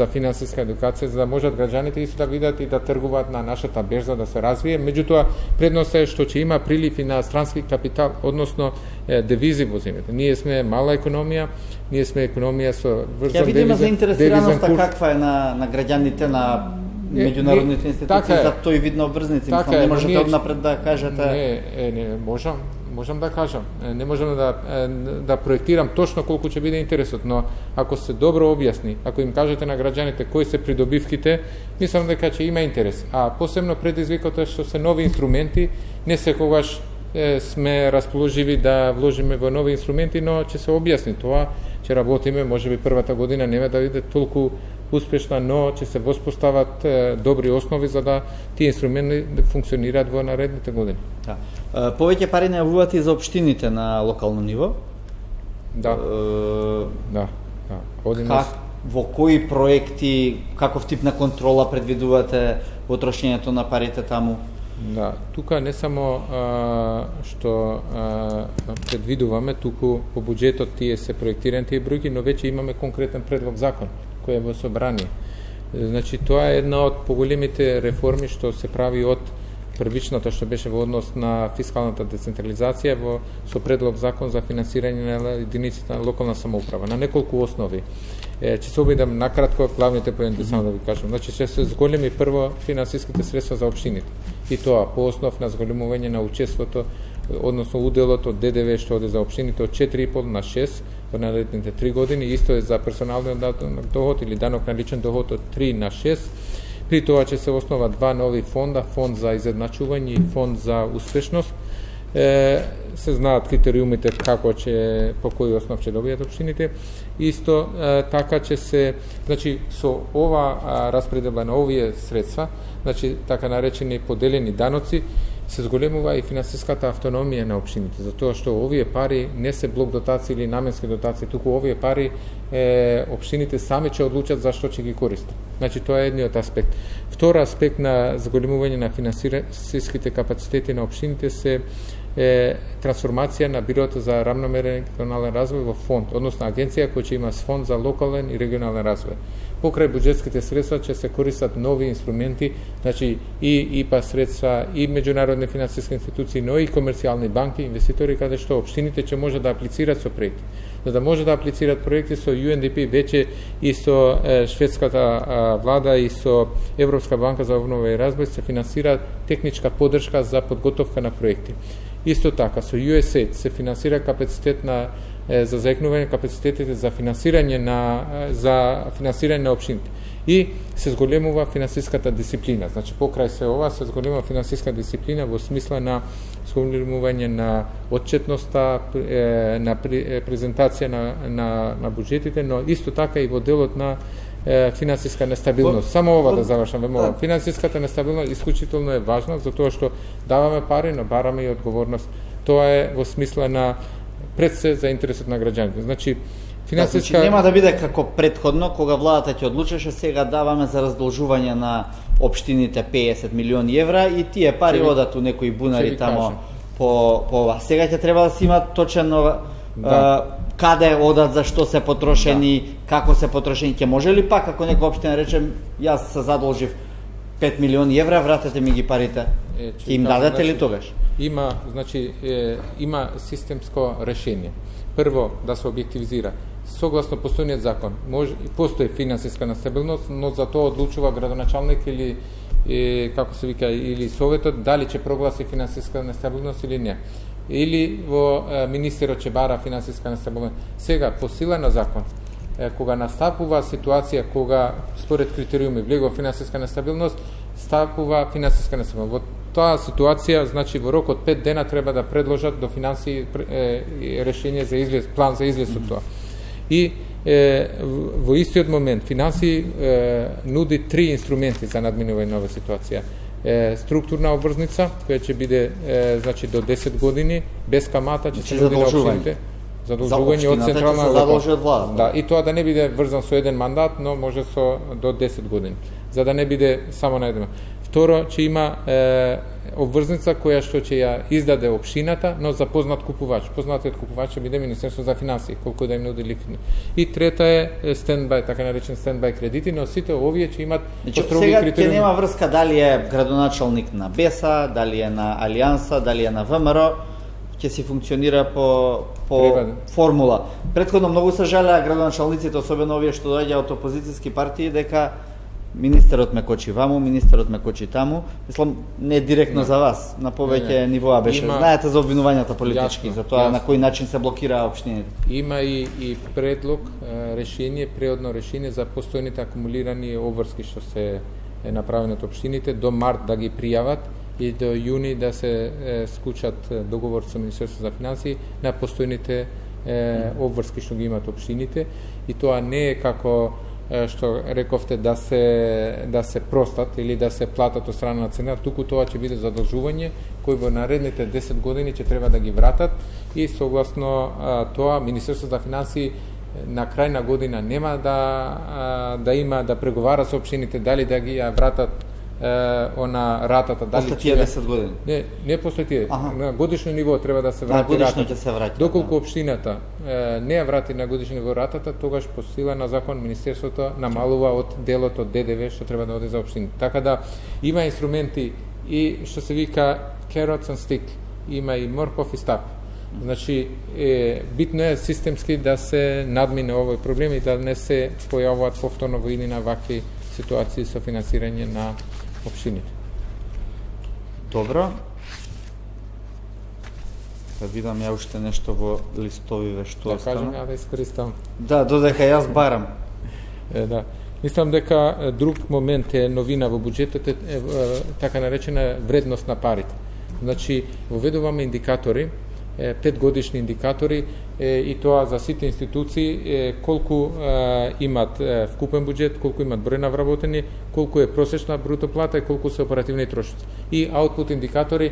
финансиска едукација, за да можат граѓаните исто да видат и да тргуваат на нашата берза, да се развие. Меѓутоа, предност е што ќе има прилив и на странски капитал, односно девизи во земјата. Ние сме мала економија, ние сме економија со врзан девизен. Ја видиме заинтересираноста каква е на граѓаните, на меѓународните институции за тој вид на обврзници. Мислам, не можете однапред да кажете. Не, можам да кажам. Не можам да проектирам точно колку ќе биде интересот, но ако се добро објасни, ако им кажете на граѓаните кои се придобивките, мислам дека ќе има интерес. А посебно предизвикот е што се нови инструменти, не секогаш сме расположиви да вложиме во нови инструменти, но ќе се објасни тоа, ќе работиме, можеби првата година нема да биде толку успешна, но ќе се воспостават добри основи за да тие инструменти да функционираат во наредните години. Да. Повеќе пари најавуваат и за општините на локално ниво? Да. Во кои проекти, каков тип на контрола предвидувате во трошењето на парите таму? Да, тука не само што предвидуваме, туку по буџетот тие се проектирани тие бројки, но веќе имаме конкретен предлог закон кој е во собрание. Значи, тоа е една од поголемите реформи што се прави од првичната што беше во однос на фискалната децентрализација со предлог закон за финансирање на единиците на локална самоуправа на неколку основи. Ќе се обидам накратко главните поенти само да ви кажам. Значи, ќе се зголеми прво финансиските средства за општините. И тоа по основ на зголемување на учеството, односно уделот од ДДВ што оде за општините од 4,5 на 6 во наредните 3 години, исто е за персоналниот доход или данок на личен доход од 3 на 6. При тоа ќе се основа два нови фонда, фонд за изедначување и фонд за успешност. Се знаат критериумите како по кој основ ќе добијат општините. Исто така ќе се, значи со ова распределба на овие средства, значи така наречени поделени даноци, се зголемува и финансиската автономија на општините, затоа што овие пари не се блок дотации или наменски дотации, туку овие пари општините сами ќе одлучат за што ќе ги користат. Значи тоа е едниот аспект. Втор аспект на зголемување на финансиските капацитети на општините се трансформација на Бирото за рамномерен регионален развој во фонд, односно агенција која ќе има фонд за локален и регионален развој. Покрај буџетските средства ќе се користат нови инструменти, значи и ИПА средства, и меѓународни финансиски институции, но и комерцијални банки, инвеститори, каде што општините ќе може да аплицираат со проекти. За да може да аплицираат проекти со UNDP веќе и со шведската влада и со Европска банка за обнова и развој се финансира техничка поддршка за подготовка на проекти. Исто така, со USAID се финансира капацитет за заекнување капацитетите за финансирање на општините. И се зголемува финансиската дисциплина. Значи, покрај се ова, се зголемува финансиска дисциплина во смисла на зголемување на отчетноста, на презентација на буџетите, но исто така и во делот на финансиска нестабилност. Само ова да завршам ова. Финансиската нестабилност исклучително е важна, затоа што даваме пари, но бараме и одговорност. Тоа е во смисла на пред се за интересот на граѓаните. Значи, финансиска... нема да биде како претходно, кога владата ќе одлучеше, сега даваме за раздолжување на општините 50 милиони евра и тие пари одат у некои бунари тамо по ова. Сега ќе треба да се има точен каде одат, за што се потрошени, како се потрошени, ќе може ли пак ако некоја општина речем јас се задолжив 5 милиони евра, вратете ми ги парите, ќе им дадете ли тогаш? Има системско решение. Прво да се објективизира. Согласно постојниот закон, постои финансиска нестабилност, но за тоа одлучува градоначалник или како се вика, или советот дали ќе прогласи финансиска нестабилност или не. Или во министерот ќе бара финансиска нестабилност. Сега, по сила на закон, кога настапува ситуација, кога според критериуми влегува финансиска нестабилност, стапува финансиска нестабилност. Во таа ситуација, значи во рок од 5 дена треба да предложат до финансии решение за излез, план за излез од тоа. И во истиот момент финансии нуди 3 инструменти за надминување на оваа ситуација. Структурна обврзница, која ќе биде значи до 10 години без камата, ќе се нуди на општините. Задолжување од централна власт. Да, и тоа да не биде врзан со еден мандат, но може со до 10 години, за да не биде само на еден. Второ, ќе има обврзница која што ќе ја издаде општината, но за познат купувач. Познатиот купувач ќе биде Министерство за финансии, колку да им нуди ликвидно. И трета е стендбај, така наречен стендбај кредити, но сите овие ќе имат построги критериуми. Сега ќе нема врска дали е градоначалник на БЕСА, дали е на Алијанса, дали е на ВМРО, ќе си функционира по формула. Претходно многу се жалеа градоначалниците, особено овие што доаѓа од опозицијски партии, дека министерот ме кочи ваму, министерот ме кочи таму. Мислам, не директно за вас, на повеќе нивоа беше. Знаете за обвинувањата политички, за тоа на кој начин се блокираа општините. Има и предлог, решение, преодно решение за постојните акумулирани обврски што се е направени од општините до март да ги пријават и до јуни да се склучат договор со Министерството за финансии на постојните обврски што ги имаат општините, и тоа не е како што рековте да се простат или да се платат од страна на цена, туку тоа ќе биде задолжување кој во наредните 10 години ќе треба да ги вратат, и согласно тоа Министерството за финансии на крај на година нема да има да преговара со општините дали да ги ја вратат на ратата, дали после тие 10 години. Не после тие. На годишно ниво треба да се врати ратата. Доколку општината не ја врати на годишно ниво ратата, тогаш по сила на закон Министерството намалува од делот од ДДВ што треба да оди за општините. Така да има инструменти и што се вика carrots and stick, има и морков и стап. Значи, битно е системски да се надмине овој проблем и да не се појавуваат повторно во иднина вакви ситуации со финансирање на општините. Добро. Да видам ја уште нешто во листовиве што остана. Да кажам, да искористам. Да, додека јас барам. Да. Мислам дека друг момент е новина во буџетот е така наречена вредност на парите. Значи, воведуваме индикатори, 5 годишни индикатори, и тоа за сите институции, колку имат вкупен буџет, колку имат број на вработени, колку е просечна бруто плата и колку се оперативни трошоци. И аутпут индикатори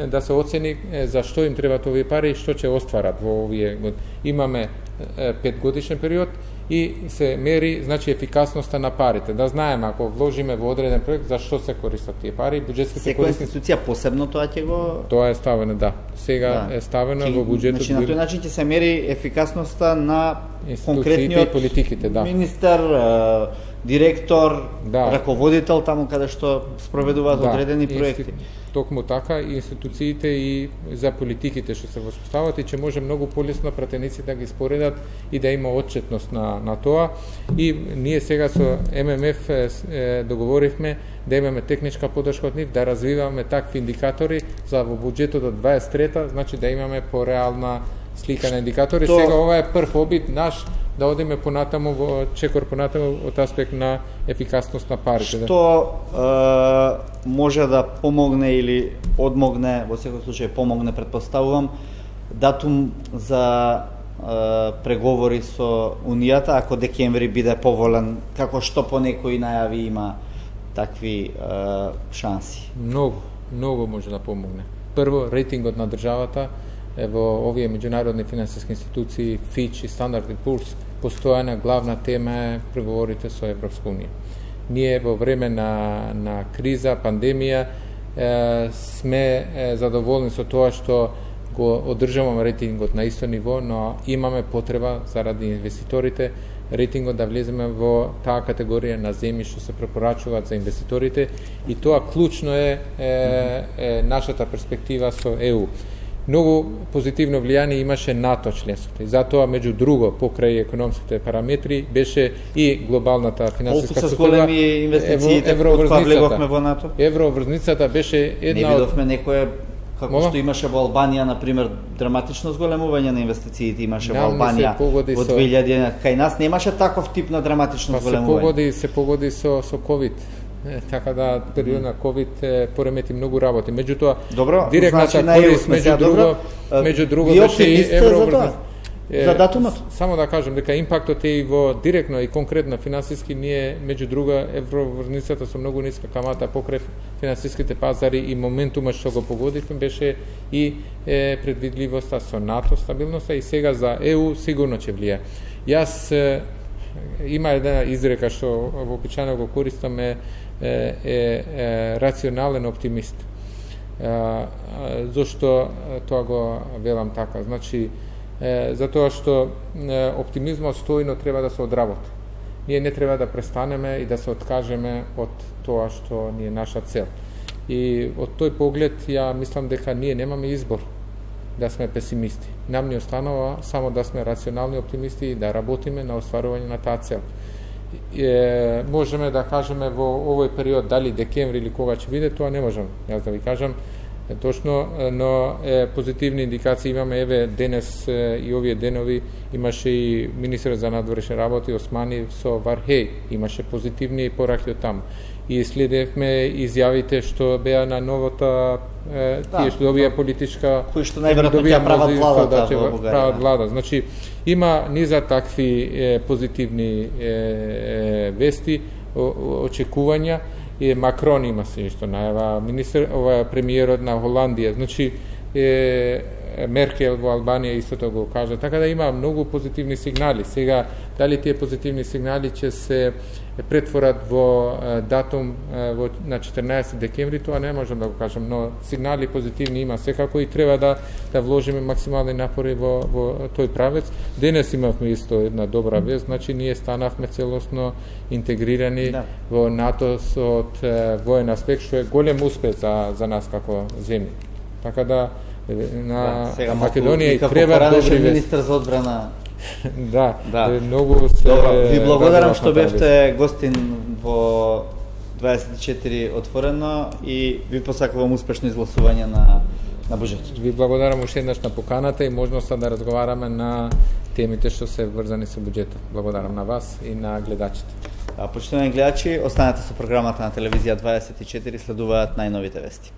да се оцени за што им требаат овие пари и што ќе остварат во овие. Имаме 5 годишен период и се мери, значи, ефикасноста на парите. Да знаеме ако вложиме во одреден проект за што се користат тие пари, буџетските корисници. Секоја институција посебно тоа ќе го Тоа е ставено, да. Сега е ставено во буџетот. Значи на тој начин ќе се мери ефикасноста на конкретниот и политиките, да. Министер, директор, раководител таму каде што спроведуваат одредени проекти. Токму така, и институциите и за политиките што се воспостават, и ќе може многу полесно пратеници да ги споредат и да има отчетност на тоа. И ние сега со ММФ договоривме да имаме техничка подршка од нив, да развиваме такви индикатори за во буџетот од 23-та, значи да имаме пореална слика на индикатори. Сега ова е прв обид наш да одиме понатаму во чекор понатаму од аспект на ефикасност на парите. Што може да помогне или одмогне, во секој случај помогне, предпоставувам, датум за преговори со Унијата, ако декември биде поволен, како што по некои најави има такви шанси? Многу може да помогне. Прво, рейтингот на државата во овие меѓународни финансиски институции, Fitch и Standard & Poor's, постојана главна тема е преговорите со Европска унија. Ние во време на криза, пандемија, сме задоволни со тоа што го одржаваме рейтингот на исто ниво, но имаме потреба заради инвеститорите рейтингот да влеземе во таа категорија на земји што се препорачуваат за инвеститорите и тоа клучно е нашата перспектива со ЕУ. Многу позитивно влијание имаше НАТО членството и затоа меѓу друго покрај економските параметри беше и глобалната финансиска структура. Колку се големи инвестициите кога влеговме во НАТО? Евроврзницата беше една Не видовме некоја како што имаше во Албанија, например, драматично зголемување на инвестициите имаше во Албанија во 2000, кај нас немаше таков тип на драматично зголемување. Се погоди со COVID. Така да период на COVID поремети многу работи. Меѓутоа, директната корист меѓу друго беше и евроврзница. За датумот? Само да кажам дека импактот е и во директно и конкретно финансиски ние меѓу друга евроврзницата со многу ниска камата покрај финансиските пазари и моментумот што го погодивме беше и предвидливоста со НАТО, стабилноста и сега за ЕУ сигурно ќе влие. Јас има една изрека што вообичаено го користам рационален оптимист. Зошто тоа го велам така? Значи, затоа што оптимизмот стојно треба да се одработи. Ние не треба да престанеме и да се откажеме од тоа што ни е наша цел. И од тој поглед ја мислам дека ние немаме избор да сме песимисти. Нам ни останува само да сме рационални оптимисти и да работиме на остварување на таа цел. Можеме да кажеме во овој период дали декември или кога ќе биде, тоа не можам јас да ви кажам точно, но позитивни индикации имаме. Еве денес и овие денови имаше и министер за надворешни работи Османи со Вархеј, имаше позитивни пораки од таму. И следевме изјавите што беа на новата тие што добија политичка кои што најверојатно ќе прават владата во Бугарија. Влада. Значи има низа такви позитивни вести, очекувања. И Макрон има се нешто најава, премиерот на Холандија, значи Меркел во Албанија истото го кажа, така да има многу позитивни сигнали. Сега, дали тие позитивни сигнали ќе се претворат во датум на 14 декември, тоа не можам да го кажам, но сигнали позитивни има секако и треба да вложиме максимални напори во тој правец. Денес имавме исто една добра вест, значи ние станавме целосно интегрирани во НАТО од воен аспект, што е голем успех за нас како земја. Така да на Македонија и треба добри вести. Министер за одбрана. Да, многу се... Добро, ви благодарам што бевте гостин во 24 отворено и ви посакувам успешно изгласување на буџетот. Ви благодарам уште еднаш на поканата и можноста да разговараме на темите што се врзани со буџетот. Благодарам на вас и на гледачите. Почитувани гледачи, останете со програмата на телевизија 24, следуваат најновите вести.